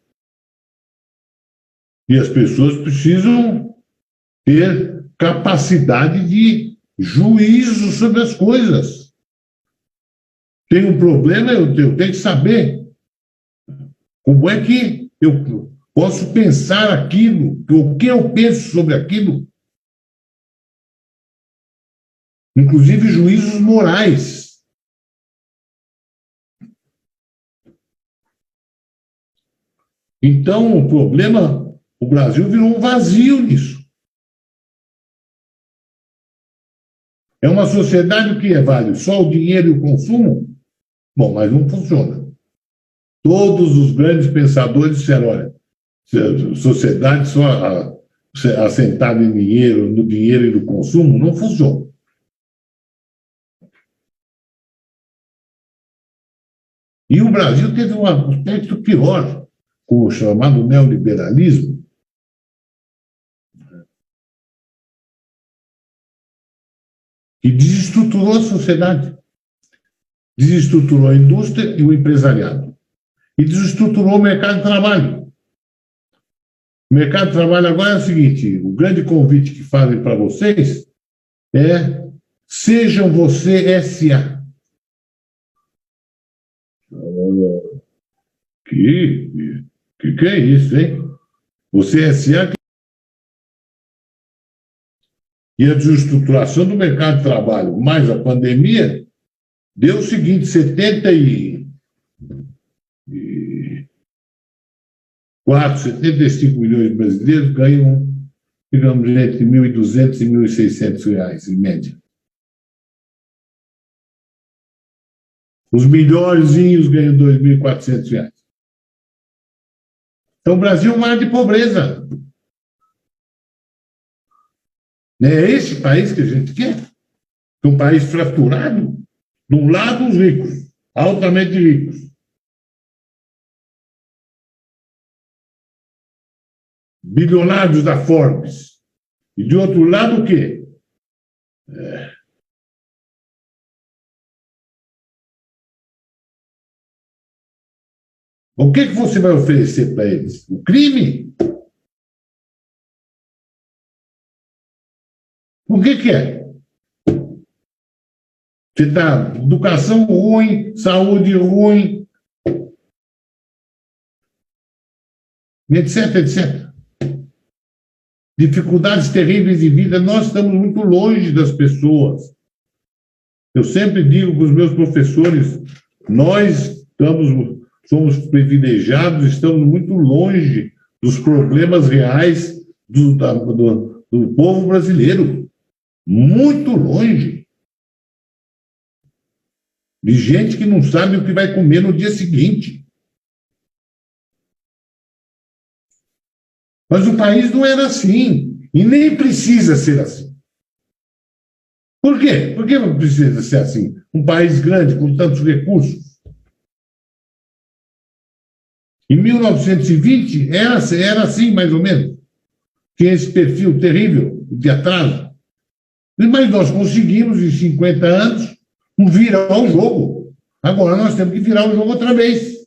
E as pessoas precisam ter capacidade de juízo sobre as coisas. Tem um problema, eu tenho que saber como é que eu posso pensar aquilo, o que eu penso sobre aquilo. Inclusive juízos morais. Então, o problema, o Brasil virou um vazio nisso. É uma sociedade que vale só o dinheiro e o consumo? Bom, mas não funciona. Todos os grandes pensadores disseram, olha, sociedade só assentada no dinheiro e no consumo, não funciona. E o Brasil teve um aspecto pior, com o chamado neoliberalismo, que desestruturou a sociedade, desestruturou a indústria e o empresariado, e desestruturou o mercado de trabalho. O mercado de trabalho agora é o seguinte, o grande convite que fazem para vocês é sejam você SA. Que é isso, hein? Você é SA. E a desestruturação do mercado de trabalho, mais a pandemia, deu o seguinte, 75 milhões de brasileiros ganham, digamos, entre R$1.200 e R$1.600, em média. Os melhorzinhos ganham R$ 2.400. Então, o Brasil é um mar de pobreza. É esse país que a gente quer? Um país fraturado? De um lado, os ricos, altamente ricos. Bilionários da Forbes. E de outro lado, o quê? O que você vai oferecer para eles? O crime? O que é? Você dá educação ruim, saúde ruim, etc, etc. Dificuldades terríveis de vida. Nós estamos muito longe das pessoas. Eu sempre digo para os meus professores, nós somos privilegiados, estamos muito longe dos problemas reais do povo brasileiro. Muito longe. De gente que não sabe o que vai comer no dia seguinte. Mas o país não era assim. E nem precisa ser assim. Por quê? Por que não precisa ser assim? Um país grande, com tantos recursos. Em 1920, era assim, mais ou menos. Tinha esse perfil terrível de atraso. Mas nós conseguimos, em 50 anos, virar o jogo. Agora nós temos que virar o jogo outra vez.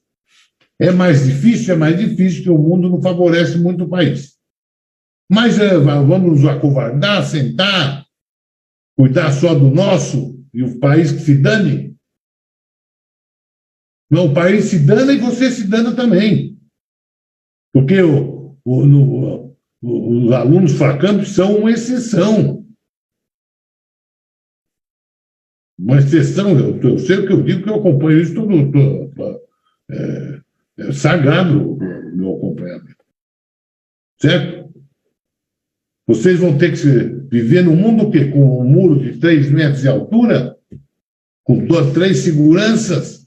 É mais difícil, que o mundo não favorece muito o país. Mas vamos nos acovardar, sentar, cuidar só do nosso e o país que se dane? Não, o país se dana e você se dana também. Porque os alunos FACAMP são uma exceção. Uma exceção, eu sei o que eu digo, que eu acompanho isso tudo. É sagrado o meu acompanhamento. Certo? Vocês vão ter que viver no mundo o quê? Com um muro de 3 metros de altura? Com 3 seguranças?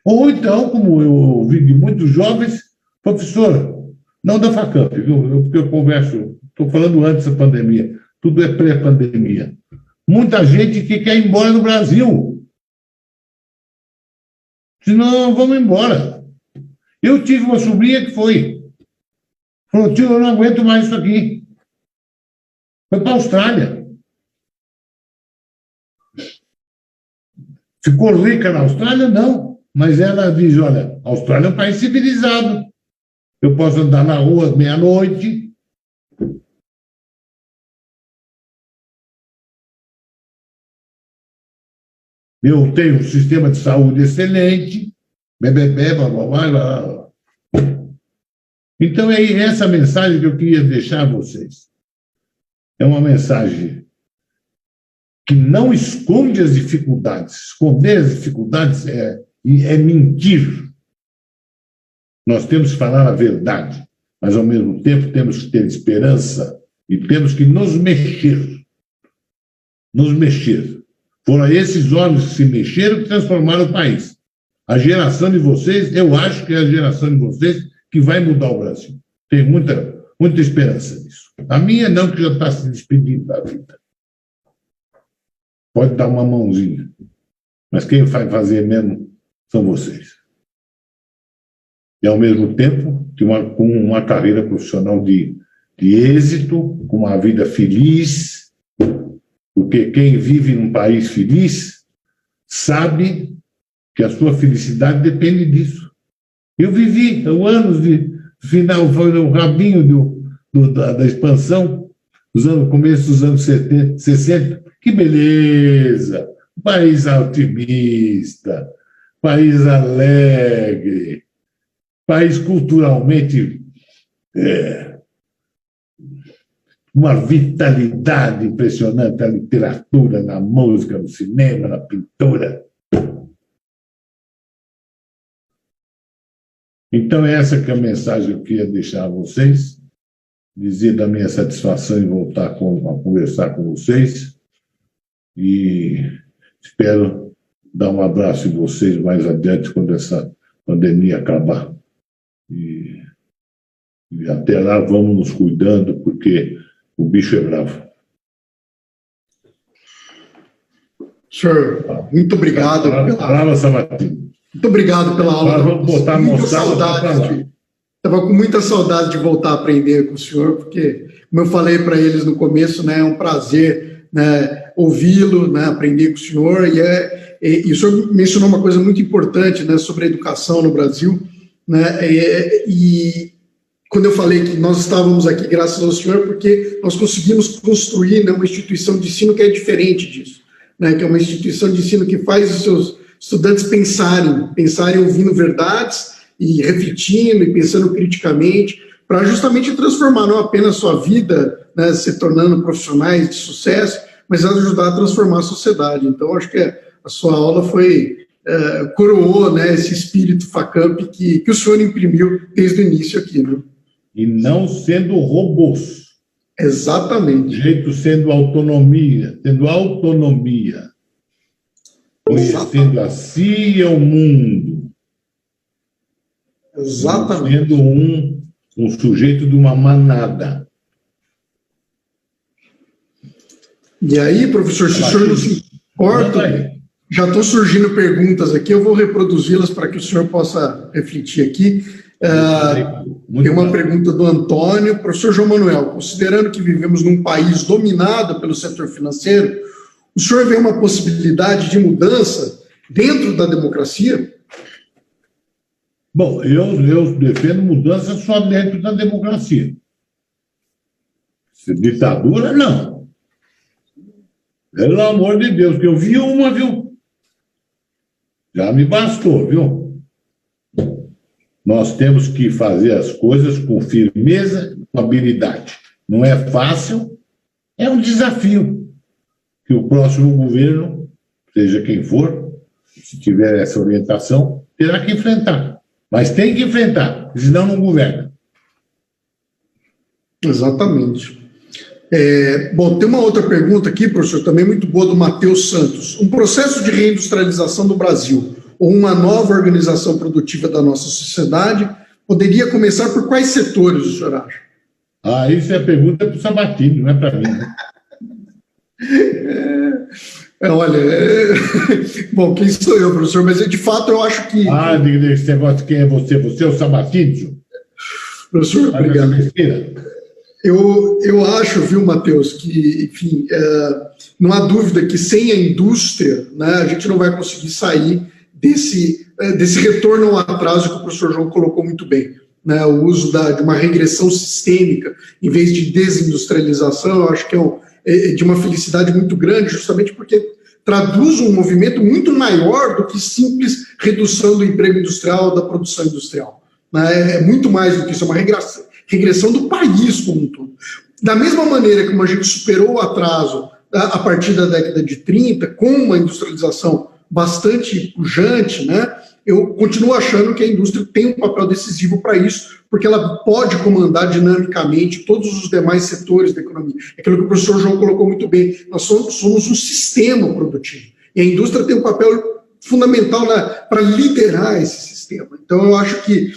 Ou então, como eu ouvi de muitos jovens, professor, não da FACAMP, viu? Porque eu converso, estou falando antes da pandemia, tudo é pré-pandemia. Muita gente que quer ir embora do Brasil. Senão, vamos embora. Eu tive uma sobrinha que falou, tio, eu não aguento mais isso aqui. Foi para a Austrália. Ficou rica na Austrália? Não. Mas ela diz, olha, a Austrália é um país civilizado. Eu posso andar na rua meia-noite. Eu tenho um sistema de saúde excelente. Blá, blá, blá, blá. Então, é essa mensagem que eu queria deixar a vocês. É uma mensagem que não esconde as dificuldades. Esconder as dificuldades é mentir. Nós temos que falar a verdade, mas, ao mesmo tempo, temos que ter esperança e temos que nos mexer. Nos mexer. Foram esses homens que se mexeram que transformaram o país. A geração de vocês, eu acho que é a geração de vocês que vai mudar o Brasil. Tenho muita esperança nisso. A minha não, que já está se despedindo da vida. Pode dar uma mãozinha. Mas quem vai fazer mesmo são vocês. E, ao mesmo tempo, com uma carreira profissional de êxito, com uma vida feliz, porque quem vive num país feliz sabe que a sua felicidade depende disso. Eu vivi anos de final, foi o rabinho da expansão, começo dos anos 60. Que beleza! País otimista, país alegre, país culturalmente uma vitalidade impressionante na literatura, na música, no cinema, na pintura. Então, essa que é a mensagem que eu queria deixar a vocês, dizer da minha satisfação em voltar a conversar com vocês. e espero dar um abraço em vocês mais adiante quando essa pandemia acabar. E até lá vamos nos cuidando, porque o bicho é bravo. Senhor, muito obrigado. Palavra, Sabatini. Muito obrigado pela aula. Vamos botar muita saudade. Estava com muita saudade de voltar a aprender com o senhor, porque, como eu falei para eles no começo, né, é um prazer, né, ouvi-lo, né, aprender com o senhor. E o senhor mencionou uma coisa muito importante, né, sobre a educação no Brasil, né, e quando eu falei que nós estávamos aqui graças ao senhor, porque nós conseguimos construir, né, uma instituição de ensino que é diferente disso, né, que é uma instituição de ensino que faz os seus estudantes pensarem ouvindo verdades e refletindo e pensando criticamente, para justamente transformar não apenas sua vida, né, se tornando profissionais de sucesso, mas ajudar a transformar a sociedade. Então, acho que a sua aula coroou, né, esse espírito FACAMP que o senhor imprimiu desde o início aqui. Né? E não sendo robôs. Exatamente. O jeito sendo autonomia. Conhecendo a si e o mundo. Exatamente. Sendo um sujeito de uma manada. E aí, professor, se o senhor não se importa, já estão surgindo perguntas aqui, eu vou reproduzi-las para que o senhor possa refletir aqui. Tem uma pergunta do Antônio. Professor João Manuel, considerando que vivemos num país dominado pelo setor financeiro, o senhor vê uma possibilidade de mudança dentro da democracia? Bom, eu defendo mudança só dentro da democracia. Ditadura, não. Pelo amor de Deus, que eu vi uma, viu? Já me bastou, viu? Nós temos que fazer as coisas com firmeza e com habilidade. Não é fácil, é um desafio que o próximo governo, seja quem for, se tiver essa orientação, terá que enfrentar. Mas tem que enfrentar, senão não governa. Exatamente. Bom, tem uma outra pergunta aqui, professor, também muito boa, do Matheus Santos. Um processo de reindustrialização do Brasil ou uma nova organização produtiva da nossa sociedade poderia começar por quais setores, o senhor acha? Isso é a pergunta para o Sabatini, não é para mim, né? Bom, quem sou eu, professor? Mas, de fato, eu acho que... Esse negócio, quem é você? Você é o Sabatini? Professor, obrigado. Eu acho, viu, Matheus, que, enfim, não há dúvida que sem a indústria, né, a gente não vai conseguir sair desse retorno ao atraso que o professor João colocou muito bem. Né, o uso de uma regressão sistêmica em vez de desindustrialização, eu acho que é de uma felicidade muito grande, justamente porque traduz um movimento muito maior do que simples redução do emprego industrial, da produção industrial. Né, é muito mais do que isso, é uma regressão do país como um todo. Da mesma maneira que a gente superou o atraso a partir da década de 30, com uma industrialização bastante pujante, né, eu continuo achando que a indústria tem um papel decisivo para isso, porque ela pode comandar dinamicamente todos os demais setores da economia. É aquilo que o professor João colocou muito bem, nós somos um sistema produtivo, e a indústria tem um papel fundamental para liderar esse sistema. Então, eu acho que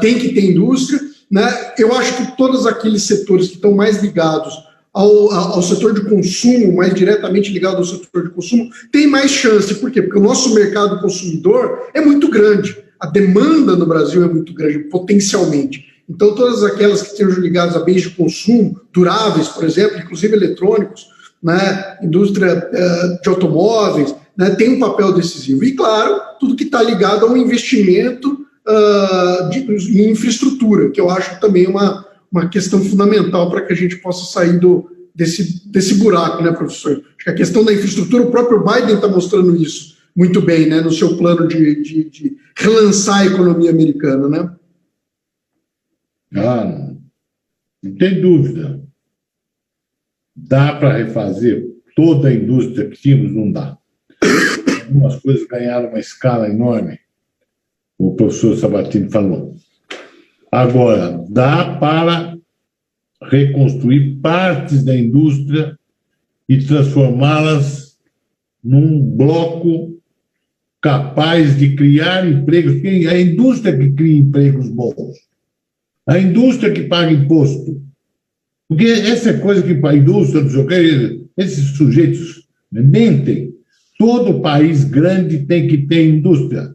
tem que ter indústria, né? Eu acho que todos aqueles setores que estão mais ligados ao setor de consumo, mais diretamente ligado ao setor de consumo, tem mais chance. Por quê? Porque o nosso mercado consumidor é muito grande. A demanda no Brasil é muito grande, potencialmente. Então, todas aquelas que estejam ligadas a bens de consumo, duráveis, por exemplo, inclusive eletrônicos, né, indústria de automóveis, né, tem um papel decisivo. E, claro, tudo que está ligado ao investimento em infraestrutura, que eu acho também uma questão fundamental para que a gente possa sair desse buraco, né, professor? Acho que a questão da infraestrutura, o próprio Biden está mostrando isso muito bem, né, no seu plano de relançar a economia americana, né? Não tem dúvida. Dá para refazer toda a indústria que tínhamos? Não dá. Algumas coisas ganharam uma escala enorme, o professor Sabatini falou. Agora, dá para reconstruir partes da indústria e transformá-las num bloco capaz de criar empregos, porque é a indústria que cria empregos bons, a indústria que paga imposto. Porque essa coisa que a indústria, não sei o quê, esses sujeitos mentem. Todo país grande tem que ter indústria.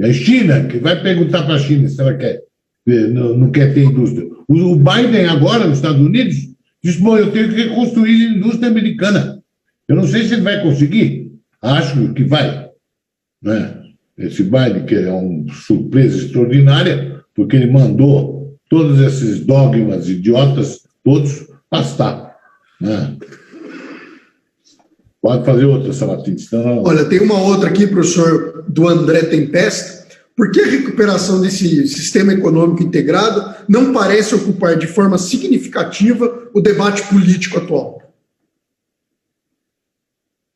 É a China, que vai perguntar para a China se ela quer, não quer ter indústria. O Biden agora, nos Estados Unidos, disse, bom, eu tenho que construir indústria americana. Eu não sei se ele vai conseguir. Acho que vai. Né? Esse Biden, que é uma surpresa extraordinária, porque ele mandou todos esses dogmas idiotas, todos pastar. Né? Pode fazer outra, Sabatini. Olha, tem uma outra aqui, professor, do André Tempesta. Por que a recuperação desse sistema econômico integrado não parece ocupar de forma significativa o debate político atual?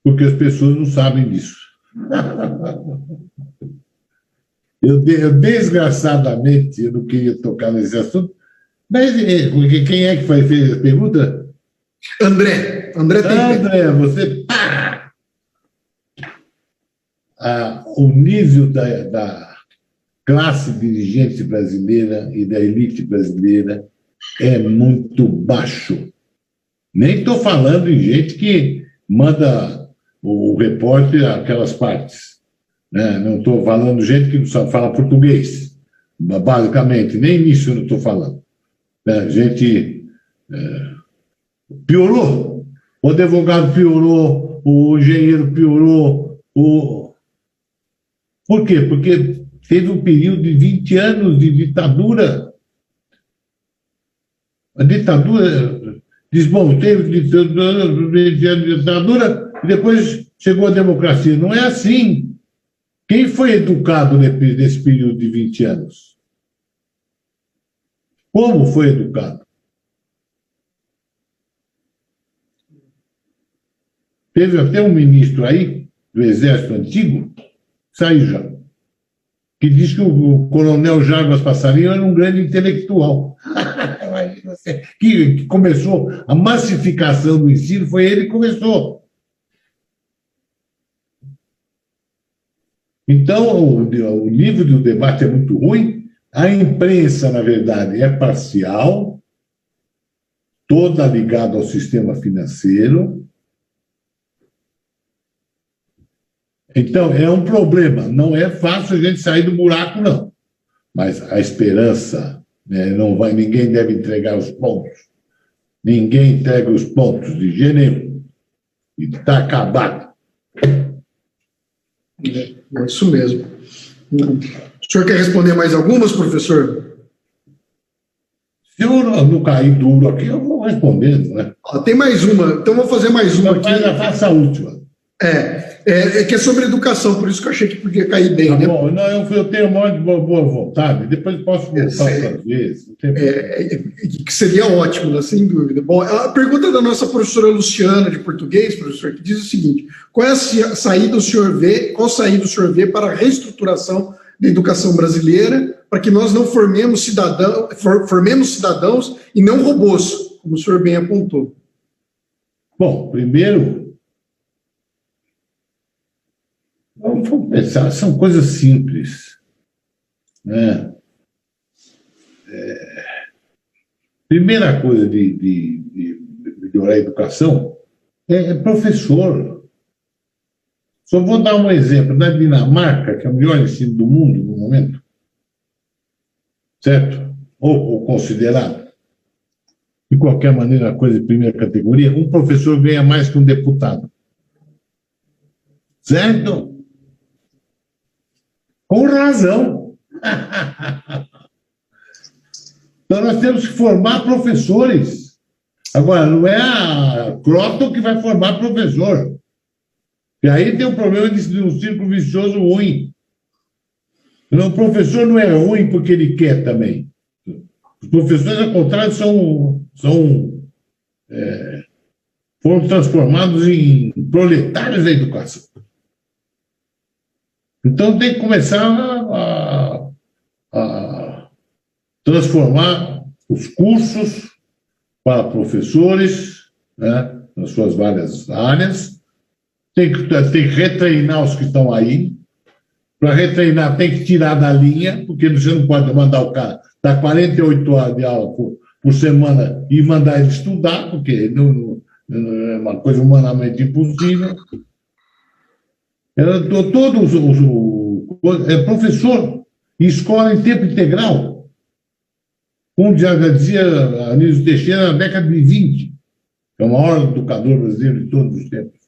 Porque as pessoas não sabem disso. Eu desgraçadamente, eu não queria tocar nesse assunto, mas quem é que fez a pergunta? André Tempesta. André, você... o nível da classe dirigente brasileira e da elite brasileira é muito baixo. Nem estou falando em gente que manda o repórter aquelas partes. Né? Não estou falando de gente que não sabe falar português, basicamente. Nem nisso eu não estou falando. Gente piorou. O advogado piorou, o engenheiro piorou. Por quê? Porque teve um período de 20 anos de ditadura. A ditadura diz, bom, teve 20 anos de ditadura e depois chegou a democracia. Não é assim. Quem foi educado nesse período de 20 anos? Como foi educado? Teve até um ministro aí, do Exército Antigo, saiu já, que diz que o coronel Jarbas Passarinho era um grande intelectual. que começou a massificação do ensino, foi ele que começou. Então, o nível do debate é muito ruim, a imprensa, na verdade, é parcial, toda ligada ao sistema financeiro. Então, é um problema. Não é fácil a gente sair do buraco, não. Mas a esperança, né, não vai, ninguém deve entregar os pontos. Ninguém entrega os pontos de jeito nenhum. E está acabado. É isso mesmo. O senhor quer responder mais algumas, professor? Se eu não cair duro aqui, eu vou respondendo, né? Tem mais uma. Então, vou fazer mais uma aqui. Faça a última. Que é sobre educação, por isso que eu achei que podia cair bem. Né? Bom, não, eu tenho uma de boa vontade, depois posso voltar outras vezes. Que seria ótimo, né? Sem dúvida. Bom, a pergunta da nossa professora Luciana, de português, professor, que diz o seguinte: qual saída o senhor vê para a reestruturação da educação brasileira, para que nós não formemos cidadãos e não robôs, como o senhor bem apontou? Bom, primeiro, vamos pensar, são coisas simples. Né? Primeira coisa de melhorar a educação é professor. Só vou dar um exemplo. Na Dinamarca, que é o melhor ensino do mundo no momento, certo? Ou considerado, de qualquer maneira, a coisa de primeira categoria, um professor ganha mais que um deputado. Certo? Com razão. Então, nós temos que formar professores. Agora, não é a Croton que vai formar professor. E aí tem um problema de um círculo vicioso ruim. O professor não é ruim porque ele quer também. Os professores, ao contrário, foram transformados em proletários da educação. Então, tem que começar a transformar os cursos para professores, né, nas suas várias áreas, tem que retreinar os que estão aí. Para retreinar, tem que tirar da linha, porque você não pode mandar o cara dar 48 horas de aula por semana e mandar ele estudar, porque não é uma coisa humanamente impossível. Todos professor e escola em tempo integral. Como já dizia Anísio Teixeira na década de 20, é o maior educador brasileiro de todos os tempos.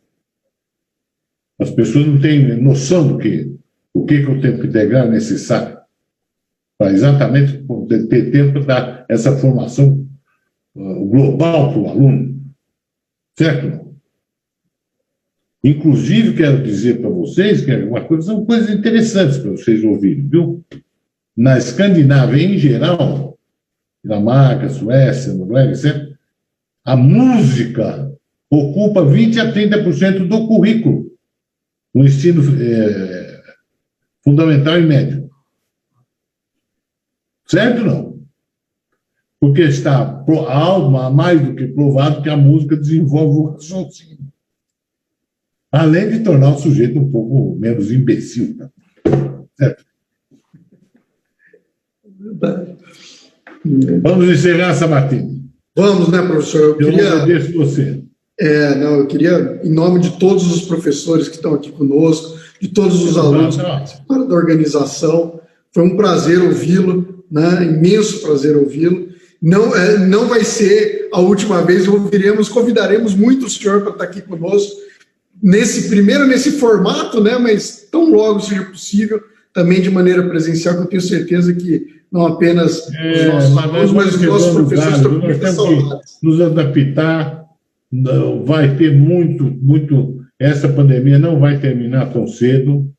As pessoas não têm noção do que o tempo integral é necessário para exatamente ter tempo para dar essa formação global para o aluno. Certo? Inclusive, quero dizer para vocês que são coisas interessantes para vocês ouvirem, viu? Na Escandinávia, em geral, Dinamarca, Suécia, Noruega, etc., a música ocupa 20% a 30% do currículo no ensino fundamental e médio. Certo ou não? Porque está mais do que provado que a música desenvolve o raciocínio. Além de tornar o sujeito um pouco menos imbecil. Né? Certo? Vamos encerrar, Sabatini. Vamos, né, professor? Eu agradeço você. Eu queria, em nome de todos os professores que estão aqui conosco, de todos os alunos que participaram da organização, foi um prazer ouvi-lo, né? Imenso prazer ouvi-lo. Não vai ser a última vez, convidaremos muito o senhor para estar aqui conosco, nesse formato, né? Mas tão logo seja possível, também de maneira presencial, que eu tenho certeza que não apenas os nossos alunos, mas os nossos professores também têm saudades. Nos adaptar, não vai ter muito. Essa pandemia não vai terminar tão cedo.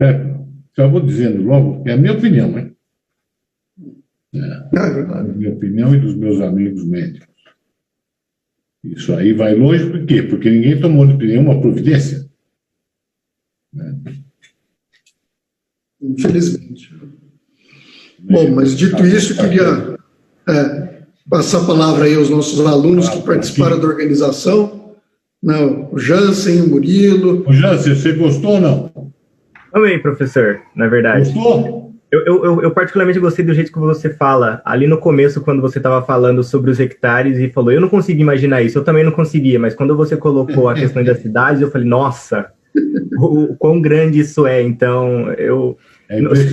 Certo? Só vou dizendo logo, é a minha opinião, né? A minha opinião e dos meus amigos médicos. Isso aí vai longe, por quê? Porque ninguém tomou nenhuma providência. Né? Infelizmente. Bom, mas dito isso, eu queria passar a palavra aí aos nossos alunos que participaram da organização, o Jansen, o Murilo. O Jansen, você gostou ou não? Amei, professor, na verdade. Gostou? Eu particularmente gostei do jeito que você fala. Ali no começo, quando você estava falando sobre os hectares e falou, eu não consigo imaginar isso, eu também não conseguia, mas quando você colocou a questão das cidades, eu falei, nossa, o quão grande isso é. Então,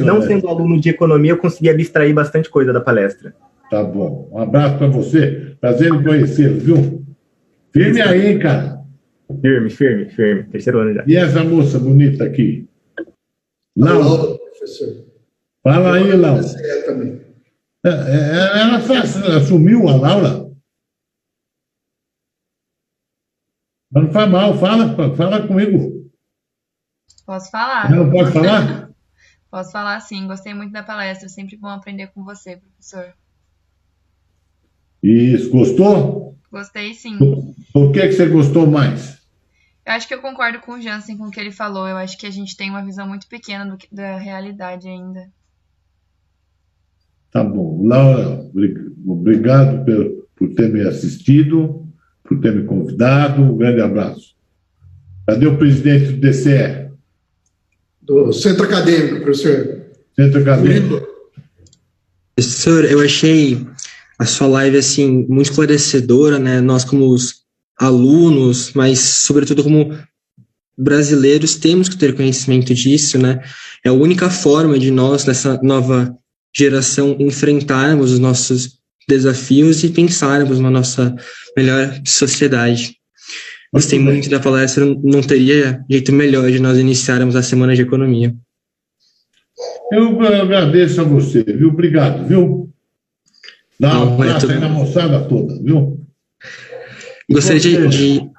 não sendo aluno de economia, eu consegui abstrair bastante coisa da palestra. Tá bom. Um abraço para você. Prazer em conhecê-lo, viu? Firme aí, hein, cara. Firme. Terceiro ano já. E essa moça bonita aqui? Laura, professor. Fala aí, Laura. Ela assumiu a Laura? Mas não faz mal, fala comigo. Posso falar? Não pode falar? Posso falar sim, gostei muito da palestra, sempre bom aprender com você, professor. Isso, gostou? Gostei sim. Por que você gostou mais? Eu acho que eu concordo com o Jansen com o que ele falou, eu acho que a gente tem uma visão muito pequena da realidade ainda. Tá bom. Laura, obrigado por ter me assistido, por ter me convidado, um grande abraço. Cadê o presidente do DCE? Do Centro Acadêmico, professor. Centro Acadêmico. Professor, eu achei a sua live, assim, muito esclarecedora, né? Nós, como os alunos, mas, sobretudo, como brasileiros, temos que ter conhecimento disso, né? É a única forma de nós, nessa nova geração, enfrentarmos os nossos desafios e pensarmos na nossa melhor sociedade. Gostei muito da palestra, não teria jeito melhor de nós iniciarmos a Semana de Economia. Eu agradeço a você, viu? Obrigado, viu? Dá um abraço aí na moçada toda, viu? Gostaria de...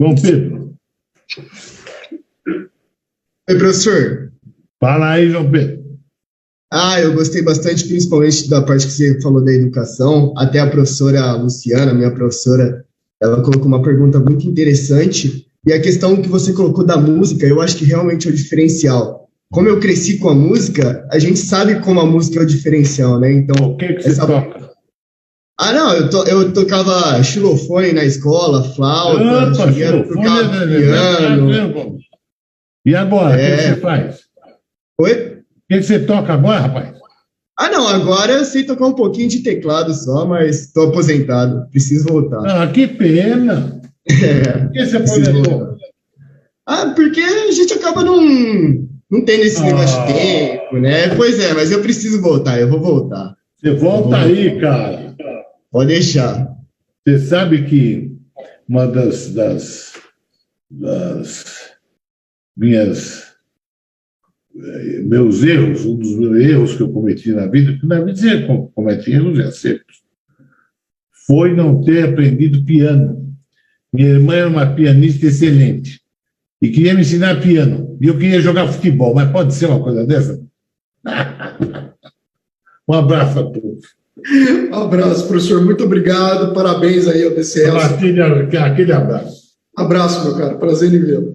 João Pedro. Oi, professor. Fala aí, João Pedro. Eu gostei bastante, principalmente da parte que você falou da educação. Até a professora Luciana, minha professora, ela colocou uma pergunta muito interessante. E a questão que você colocou da música, eu acho que realmente é o diferencial. Como eu cresci com a música, a gente sabe como a música é o diferencial, né? Então, o que você toca? Ah, não, eu tocava xilofone na escola, flauta, cheguei a tocar piano. E agora, o que você faz? Oi? O que você toca agora, rapaz? Ah, não, agora eu sei tocar um pouquinho de teclado só, mas estou aposentado, preciso voltar. Ah, que pena. Por que você aposentou? Ah, porque a gente acaba não tendo esse negócio de tempo, né? Pois é, mas eu preciso voltar, eu vou voltar. Você volta aí, cara. Pode deixar. Você sabe que uma das meus erros, um dos meus erros que eu cometi na vida, porque na vida você comete erros e acertos, foi não ter aprendido piano. Minha irmã era uma pianista excelente e queria me ensinar piano. E eu queria jogar futebol, mas pode ser uma coisa dessa? Um abraço a todos. Um abraço, professor. Muito obrigado. Parabéns aí ao DCL. Aquele abraço. Abraço, meu cara. Prazer em vê-lo.